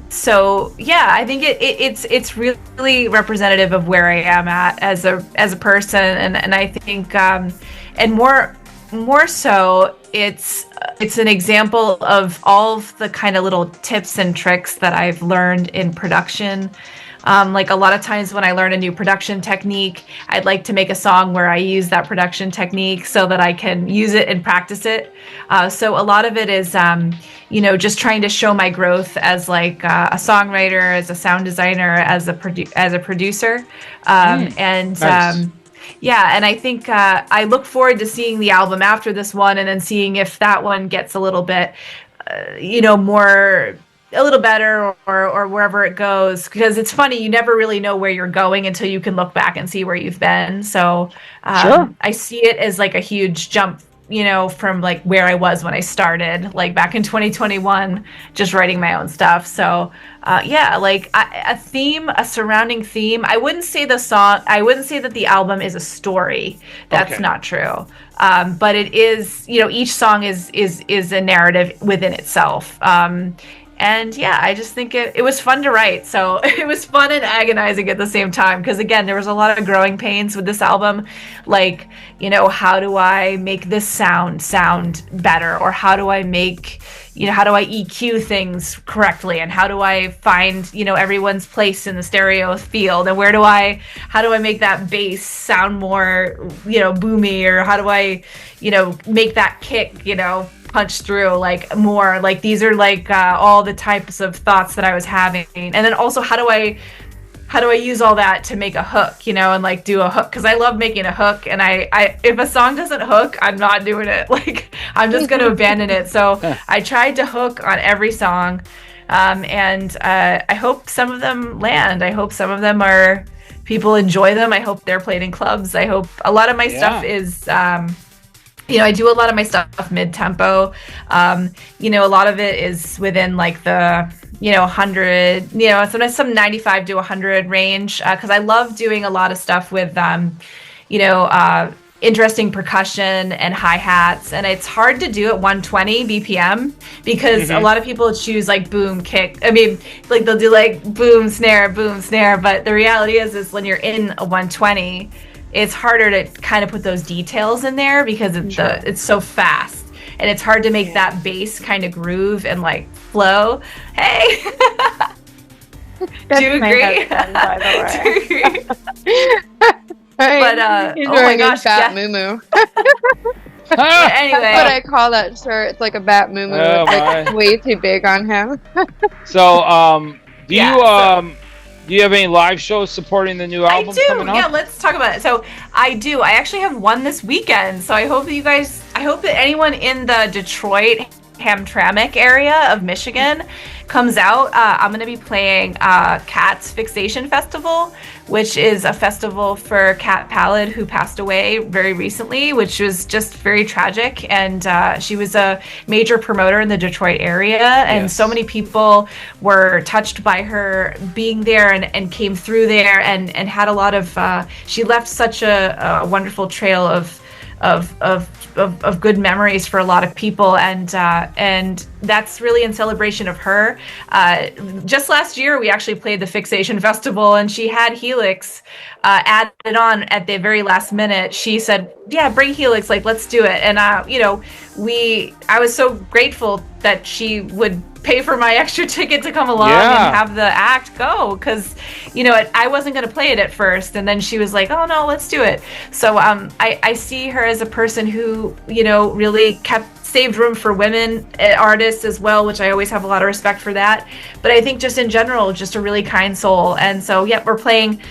so yeah, I think it's really representative of where I am at as a person, and I think and more so it's an example of all of the kind of little tips and tricks that I've learned in production. Like a lot of times when I learn a new production technique, I'd like to make a song where I use that production technique so that I can use it and practice it. So a lot of it is, just trying to show my growth as like a songwriter, as a sound designer, as a producer, and nice. yeah, and I think I look forward to seeing the album after this one, and then seeing if that one gets a little bit, more a little better or wherever it goes, because it's funny, you never really know where you're going until you can look back and see where you've been. So Sure. I see it as like a huge jump, from like where I was when I started, like back in 2021, just writing my own stuff. So yeah, like a surrounding theme. I wouldn't say that the album is a story. That's Okay. not true. But it is, each song is a narrative within itself. And yeah, I just think it was fun to write. So it was fun and agonizing at the same time. Because again, there was a lot of growing pains with this album. Like, how do I make this sound better? Or how do I make, how do I EQ things correctly? And how do I find, everyone's place in the stereo field? And how do I make that bass sound more, boomy? Or how do I, make that kick, punch through like more? Like these are like all the types of thoughts that I was having. And then also how do I use all that to make a hook, and like do a hook, because I love making a hook, and I if a song doesn't hook, I'm not doing it. Like I'm just going to abandon it. So I tried to hook on every song, and I hope some of them land. I hope some of them people enjoy them. I hope they're played in clubs. I hope a lot of my stuff is I do a lot of my stuff mid-tempo. A lot of it is within like the, 100, sometimes some 95 to 100 range, because I love doing a lot of stuff with, interesting percussion and hi-hats. And it's hard to do at 120 BPM because a lot of people choose like boom, kick. I mean, like they'll do like boom, snare. But the reality is when you're in a 120, it's harder to kind of put those details in there because it's so fast, and it's hard to make that bass kind of groove and like flow. Hey, do you agree? By the way. Do you agree? But He's oh my wearing a gosh, bat yeah. moo. Anyway, That's what I call that shirt. It's like a bat moo. Oh, It's like my. way too big on him. So, do Yeah, you do you have any live shows supporting the new album coming up? Yeah, let's talk about it. So I do. I actually have one this weekend. So I hope that anyone in the Detroit, Hamtramck area of Michigan comes out. I'm going to be playing Cat's Fixation Festival, which is a festival for Cat Pallid, who passed away very recently, which was just very tragic. And she was a major promoter in the Detroit area. And so many people were touched by her being there and came through there and had a lot of, she left such a wonderful trail of good memories for a lot of people, and that's really in celebration of her. Just last year, we actually played the Fixation Festival, and she had Helix added on at the very last minute. She said, "Yeah, bring Helix, like let's do it." And I was so grateful that she would pay for my extra ticket to come along and have the act go, because I wasn't going to play it at first, and then she was like, "Oh no, let's do it." So I see her as a person who really saved room for women artists as well, which I always have a lot of respect for that. But I think just in general, just a really kind soul. And so we're playing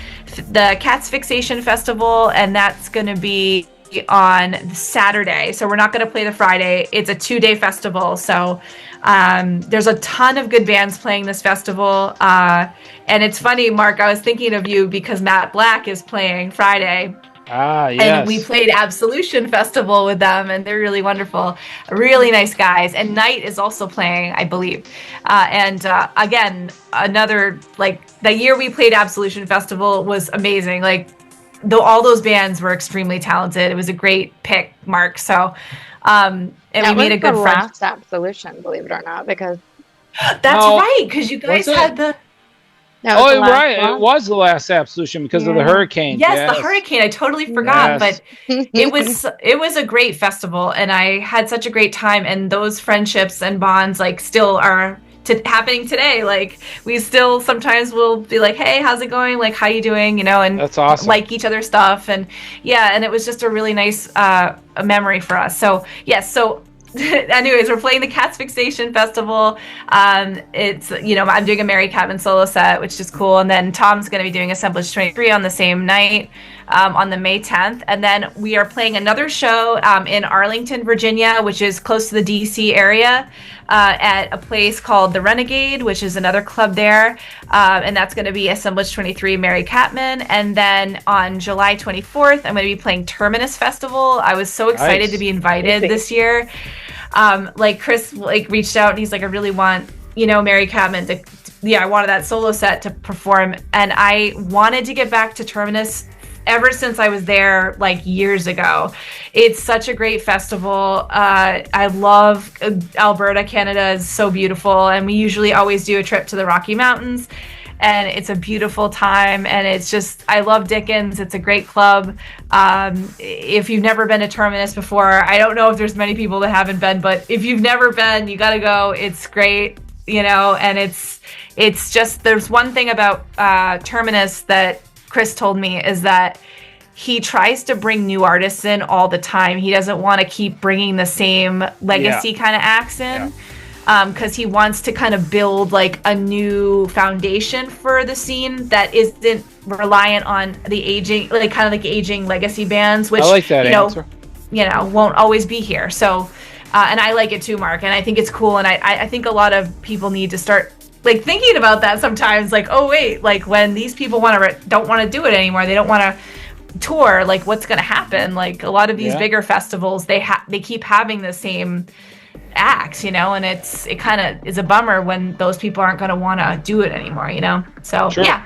the Cat's Fixation Festival, and that's going to be on Saturday. So we're not going to play the Friday. It's a 2-day festival. So there's a ton of good bands playing this festival. And it's funny, Mark, I was thinking of you because Matt Black is playing Friday. Yes. And we played Absolution Festival with them, and they're really wonderful, really nice guys. And Nite is also playing, I believe. Again, another, like, the year we played Absolution Festival was amazing. Like, though all those bands were extremely talented. It was a great pick, Mark. So, and That we made a was good the friend. last Absolution, believe it or not, because That's No, right, because you guys was it? had the that was the Oh, last right. It one. was the last Absolution because of the Yeah. hurricane. yes, the hurricane. I totally forgot, Yes. but it was a great festival, and I had such a great time. And those friendships and bonds like still are happening today. Like we still sometimes will be like, "Hey, how's it going? Like, how you doing?" You know, and That's awesome. like each other's stuff, and yeah, and it was just a really nice a memory for us. So yes, so. Anyways, we're playing the Cats Fixation Festival. It's, you know, I'm doing a Mari Kattman solo set, which is cool. And then Tom's going to be doing Assemblage 23 on the same night, on the May 10th. And then we are playing another show in Arlington, Virginia, which is close to the DC area, at a place called The Renegade, which is another club there. And that's going to be Assemblage 23, Mari Kattman. And then on July 24th, I'm going to be playing Terminus Festival. I was so excited Nice. to be invited this year. Like Chris like reached out and he's like, I really want, you know, Mari Kattman to I wanted that solo set to perform, and I wanted to get back to Terminus ever since I was there like years ago. It's such a great festival. I love Alberta. Canada is so beautiful, and we usually always do a trip to the Rocky Mountains. And it's a beautiful time, and it's just, I love Dickens. It's a great club. If you've never been to Terminus before, I don't know if there's many people that haven't been, but if you've never been, you got to go. It's great, you know, and it's just, there's one thing about Terminus that Chris told me is that he tries to bring new artists in all the time. He doesn't want to keep bringing the same legacy kind of acts in. Yeah. Because he wants to kind of build like a new foundation for the scene that isn't reliant on the aging, like kind of like aging legacy bands, which I like that answer. You know, won't always be here. So, and I like it too, Mark, and I think it's cool, and I think a lot of people need to start like thinking about that sometimes. Like, oh wait, like when these people don't want to do it anymore, they don't want to tour. Like, what's going to happen? Like a lot of these bigger festivals, they keep having the same acts, you know, and it kind of is a bummer when those people aren't going to want to do it anymore, you know. So yeah,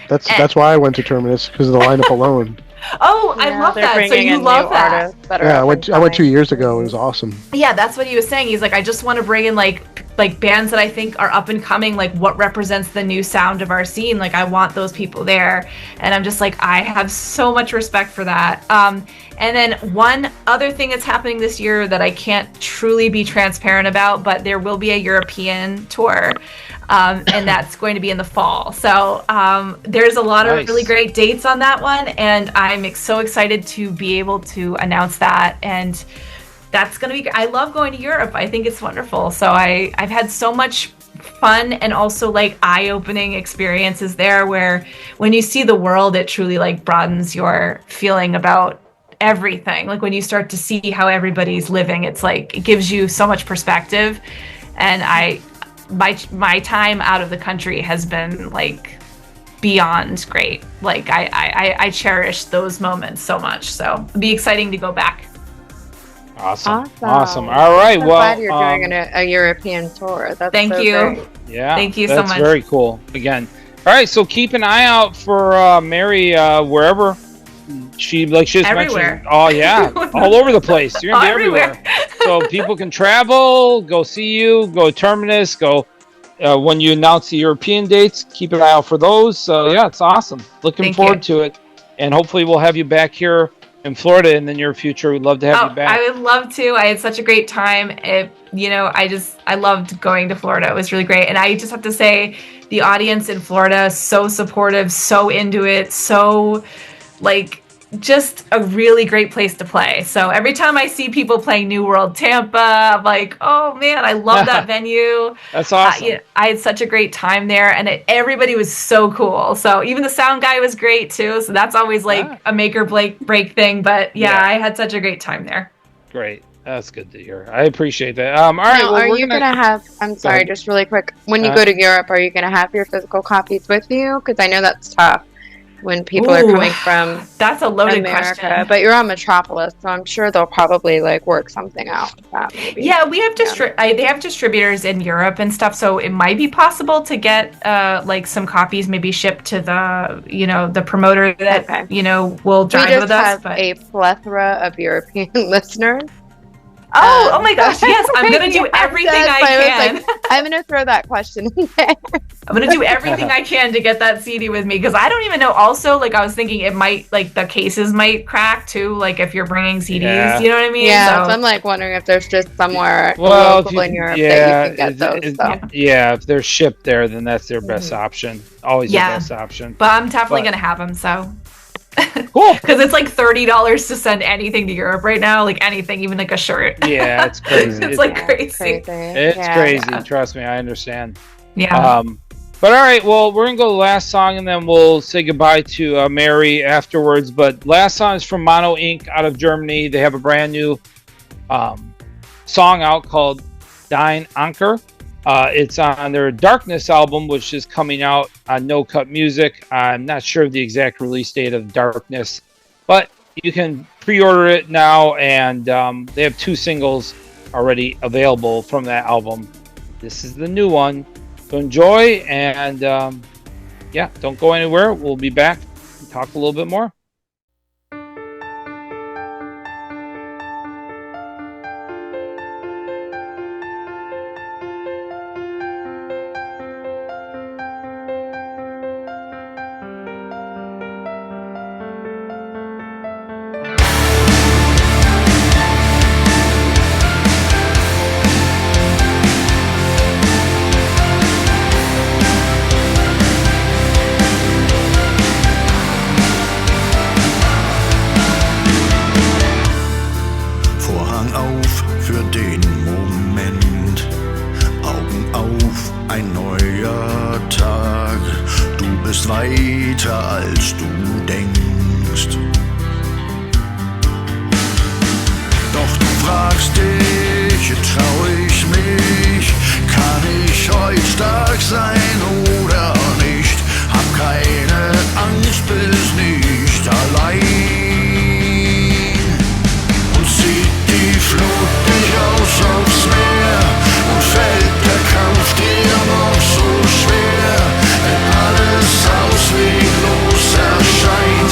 that's why I went to Terminus, because of the lineup alone. Oh, I love that. So you love that. Yeah, I went 2 years ago. It was awesome. Yeah, that's what he was saying. He's like, I just want to bring in like bands that I think are up and coming, like what represents the new sound of our scene. Like I want those people there, and I'm just like, I have so much respect for that. And then one other thing that's happening this year that I can't truly be transparent about, but there will be a European tour. And that's going to be in the fall. So there's a lot of really great dates on that one, and I'm so excited to be able to announce that. And that's going to be, I love going to Europe. I think it's wonderful. So I've had so much fun and also like eye-opening experiences there, where when you see the world, it truly like broadens your feeling about everything. Like when you start to see how everybody's living, it's like, it gives you so much perspective. And my time out of the country has been like beyond great. Like I cherish those moments so much. So it'll be exciting to go back. Awesome. All right. I'm glad you're doing a European tour. That's thank you. Great. Yeah. Thank you so much. That's very cool. Again. All right. So keep an eye out for Mari wherever she just everywhere. mentioned. Oh yeah, all over the place. You're gonna be everywhere. So people can travel, go see you, go Terminus, go. When you announce the European dates, keep an eye out for those. So yeah, it's awesome. Looking forward to it, and hopefully we'll have you back here in Florida in the near future. We'd love to have you back. I would love to. I had such a great time. I loved going to Florida. It was really great. And I just have to say, the audience in Florida, so supportive, so into it, so like just a really great place to play. So every time I see people playing New World Tampa, I'm like, oh man, I love that venue. That's awesome. I had such a great time there, and everybody was so cool. So even the sound guy was great too. So that's always like a make or break thing. But yeah, I had such a great time there. Great. That's good to hear. I appreciate that. All right. Now, are you gonna have? I'm sorry, just really quick. When you go to Europe, are you gonna have your physical copies with you? Because I know that's tough. when people are coming from that's a loaded America. question. But you're on Metropolis, so I'm sure they'll probably like work something out with that maybe. Yeah, we have they have distributors in Europe and stuff, so it might be possible to get like some copies maybe shipped to the the promoter that will drive with us. But we just have a plethora of European listeners. Oh my gosh, yes, I'm gonna do everything I can. I'm gonna throw that question in there. I'm gonna do everything I can to get that CD with me, because I don't even know. Also, like, I was thinking it might, like, the cases might crack too, like if you're bringing CDs. You know what I mean? Yeah, so I'm like wondering if there's just somewhere local in Europe that you can get those. Yeah, if they're shipped there, then that's their best option. Always their best option. But I'm definitely gonna have them. So. Cool. Because it's like $30 to send anything to Europe right now, like anything, even like a shirt. Yeah, it's crazy. It's like crazy. It's crazy. Trust me, I understand. Yeah. But all right, well, we're gonna go to the last song, and then we'll say goodbye to Mari afterwards. But last song is from Mono Inc. out of Germany. They have a brand new song out called Dein, Anker. It's on their Darkness album, which is coming out on No Cut Music. I'm not sure of the exact release date of Darkness, but you can pre-order it now, and they have 2 singles already available from that album. This is the new one. So enjoy, and don't go anywhere. We'll be back and talk a little bit more. Ausweglos erscheint.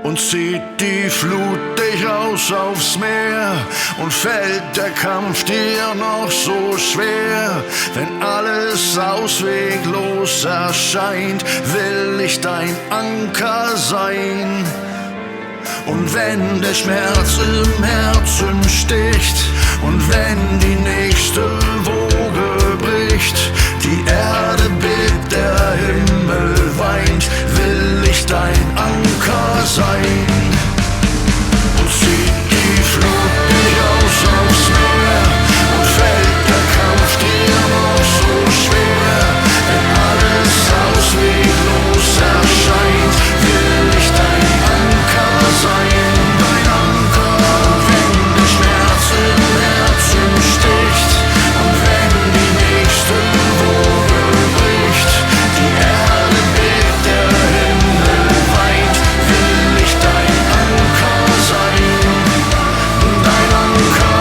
und zieht die Flut dich raus aufs Meer und fällt der Kampf dir noch so schwer. Wenn alles ausweglos erscheint, will ich dein Anker sein. Und wenn der Schmerz im Herzen sticht und wenn die nächste Woge bricht, die Erde bebt, der Himmel weint, will ich dein Anker sein. Und zieht die Flut dich raus aufs Meer und fällt der Kampf dir noch so schwer. Wenn alles ausweglos erscheint, will ich dein Anker sein, dein Anker. Und wenn der Schmerz im Herzen sticht und wenn die nächste Woge bricht, die Erde bebt, der Himmel weint, will ich dein Anker sein, dein Anker.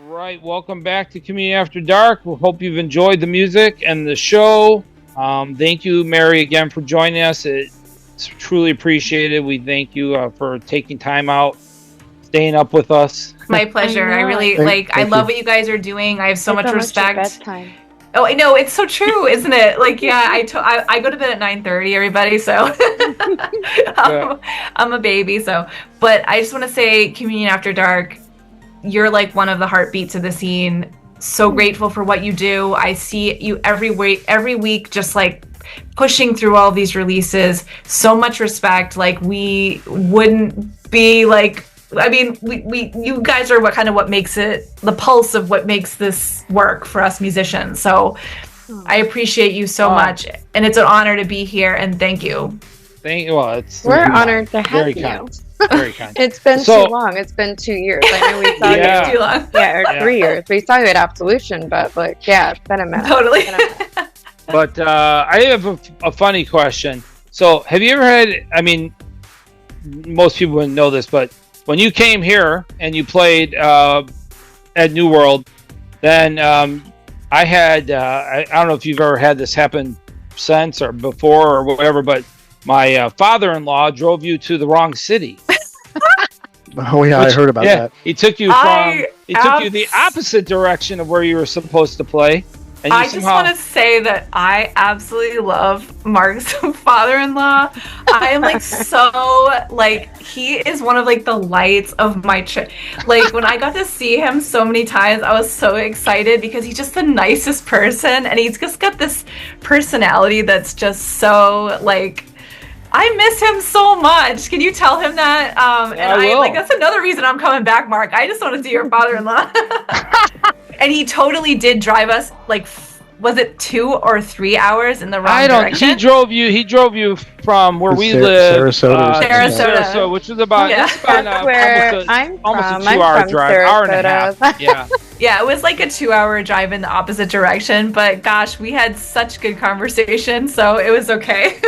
Right, welcome back to Community After Dark. We hope you've enjoyed the music and the show. Thank you, Mari, again for joining us. It's truly appreciated. We thank you for taking time out, staying up with us. My pleasure. I really I love what you guys are doing. I have so much respect. Oh, I know, it's so true, isn't it? Like, yeah, I go to bed at 9:30, everybody, so I'm a baby, so. But I just want to say, Communion After Dark, you're like one of the heartbeats of the scene. So grateful for what you do. I see you every week, just like pushing through all these releases. So much respect. Like, we wouldn't be like, I mean, you guys are what makes it, the pulse of what makes this work for us musicians. So I appreciate you so much, and it's an honor to be here. And thank you. Thank you. Well, We're honored to have very you. Kind. Very kind. It's been too long. It's been 2 years. I know we saw Yeah. you. Too long. Yeah, or 3 years. We saw you at Absolution, but like, yeah, it's been a minute. Totally. But I have a funny question. So, have you ever had? I mean, most people wouldn't know this, but when you came here and you played at New World, then I had I don't know if you've ever had this happen since or before or whatever, but my father-in-law drove you to the wrong city. Oh yeah, I heard about that. He took you from the opposite direction of where you were supposed to play. And I just want to say that I absolutely love Mark's father-in-law. I am like he is one of like the lights of my trip. Like, when I got to see him so many times, I was so excited because he's just the nicest person, and he's just got this personality that's just so like, I miss him so much. Can you tell him that? That's another reason I'm coming back, Mark. I just want to see your father-in-law. And he totally did drive us, like, was it 2 or 3 hours in the wrong direction? He drove you from where we live, Sarasota, which was about, That's where I'm almost from. a 2-hour I'm from drive, hour and a half. Sarasota. Yeah. Yeah, it was like a 2-hour drive in the opposite direction, but gosh, we had such good conversation, so it was okay.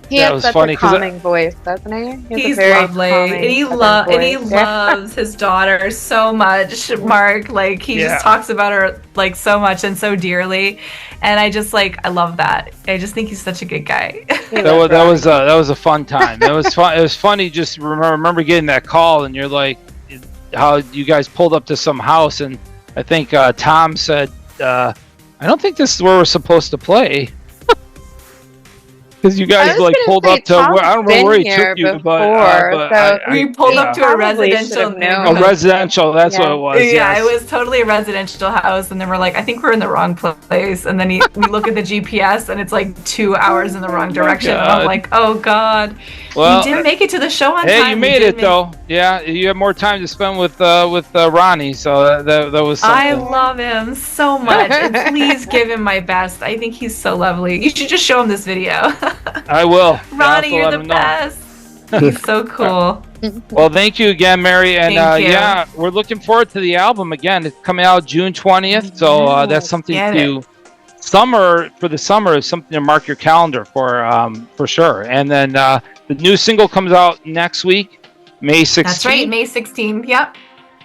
He has such a calming voice, doesn't he? He's lovely, and he loves his daughter so much, Mark. Like, he just talks about her like so much and so dearly, and I just I love that. I just think he's such a good guy. that was a fun time. It was fun. It was funny. Just remember getting that call, and you're like, how you guys pulled up to some house, and I think Tom said, "I don't think this is where we're supposed to play." Because you guys pulled up to where, I don't know where he took you, but we pulled up to a residential neighborhood. A residential, that's what it was. Yeah, it was totally a residential house, and then we're like, I think we're in the wrong place. And then we look at the GPS, and it's like 2 hours in the wrong direction. And I'm like, oh god. Well, you did make it to the show on time. Hey, you made it though. Yeah, you had more time to spend with Ronnie, so that was something. I love him so much. And please give him my best. I think he's so lovely. You should just show him this video. I will. Ronnie, you're the best. He's so cool. Well, thank you again, Mari. And Thank you. yeah, we're looking forward to the album again. It's coming out June 20th. So that's something for the summer is something to mark your calendar for sure. And then the new single comes out next week, May 16th. That's right, May 16th. Yep.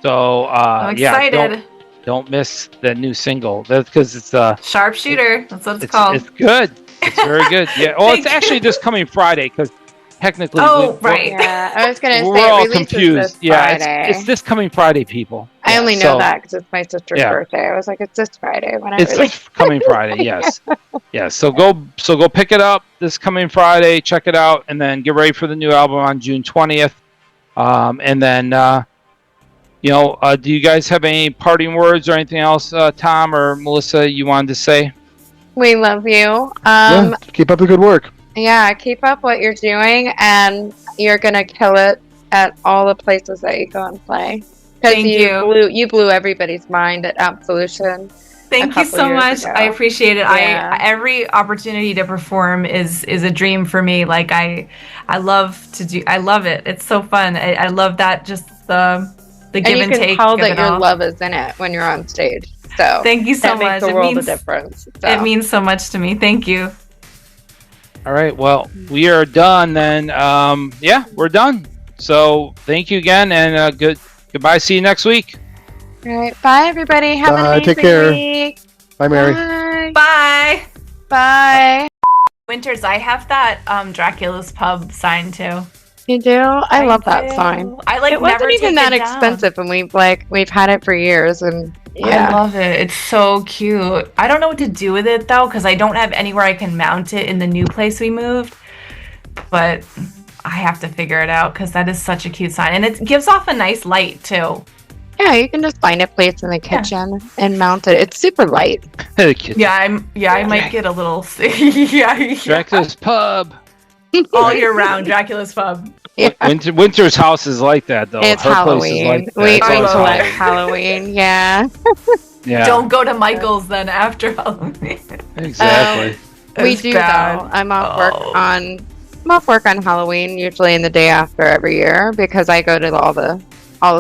So I'm excited. Don't miss the new single. That's because it's a Sharpshooter. That's what it's called. It's good. It's very good. Yeah. Well, it's actually this coming Friday because technically. Yeah, I was gonna We're say it all releases confused. this Yeah, Friday. it's this coming Friday, people. I Yeah, only know so- that because it's my sister's Yeah. birthday. I was like, it's this Friday when I It's release. this coming Friday. Yes. Yeah. So go pick it up this coming Friday. Check it out, and then get ready for the new album on June 20th. And then, do you guys have any parting words or anything else, Tom or Melissa, you wanted to say? We love you. Yeah, keep up the good work. Yeah, keep up what you're doing, and you're gonna kill it at all the places that you go and play. Because Thank you. You blew everybody's mind at Absolution. Thank you so much. I appreciate it. Yeah. Every opportunity to perform is a dream for me. Like I love to do. I love it. It's so fun. I love that just the give and and you take. can tell of that it your all. love is in it when you're on stage. So Thank you so that much. makes a It world means- of difference. So. It means so much to me. Thank you. All right. Well, we are done then. We're done. So thank you again, and goodbye. See you next week. All right. Bye, everybody. Have an Bye, amazing take care. week. Bye, Mary. Bye. Bye. Bye. Winters, I have that Dracula's Pub sign too. You do? I love that do. sign. I like it never wasn't even take that it down. expensive, and we've had it for years, and yeah. I love it. It's so cute. I don't know what to do with it though, because I don't have anywhere I can mount it in the new place we moved. But I have to figure it out because that is such a cute sign, and it gives off a nice light too. Yeah, you can just find a place in the kitchen and mount it. It's super light. Yeah, I might get a little yeah. Dracula's Pub. All year round, Dracula's Pub. Yeah. Winter's house is like that, though. It's Her Halloween. place is like that. We It's always collect Halloween. Halloween. Yeah. Yeah. Don't go to Michael's then after Halloween. Exactly. We It's do bad. though. I'm off work on Halloween, usually in the day after every year, because I go to all the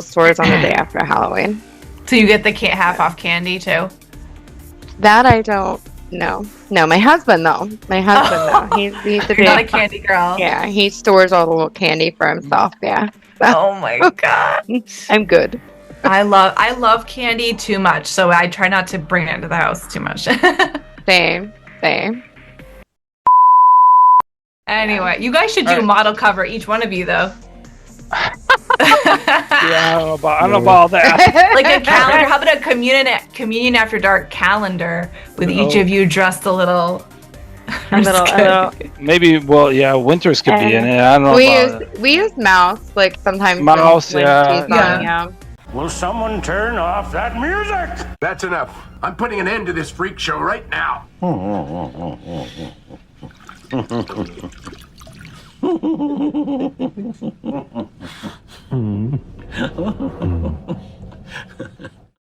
stores on the day after Halloween. So you get the half off candy too. That I don't know. No, my husband though. He's the You're not a big candy girl. Yeah, he stores all the little candy for himself. Yeah. Oh my god. I'm good. I love candy too much, so I try not to bring it into the house too much. Same. Anyway, you guys should do a model cover, each one of you though. Yeah, I don't know about that. Like a calendar. How about a communion after dark calendar with each of you dressed a little. Maybe. Well, yeah. Winters could be in it. I don't know. We use mouse like sometimes. Mouse, when yeah. she's on, yeah. Will someone turn off that music? That's enough. I'm putting an end to this freak show right now.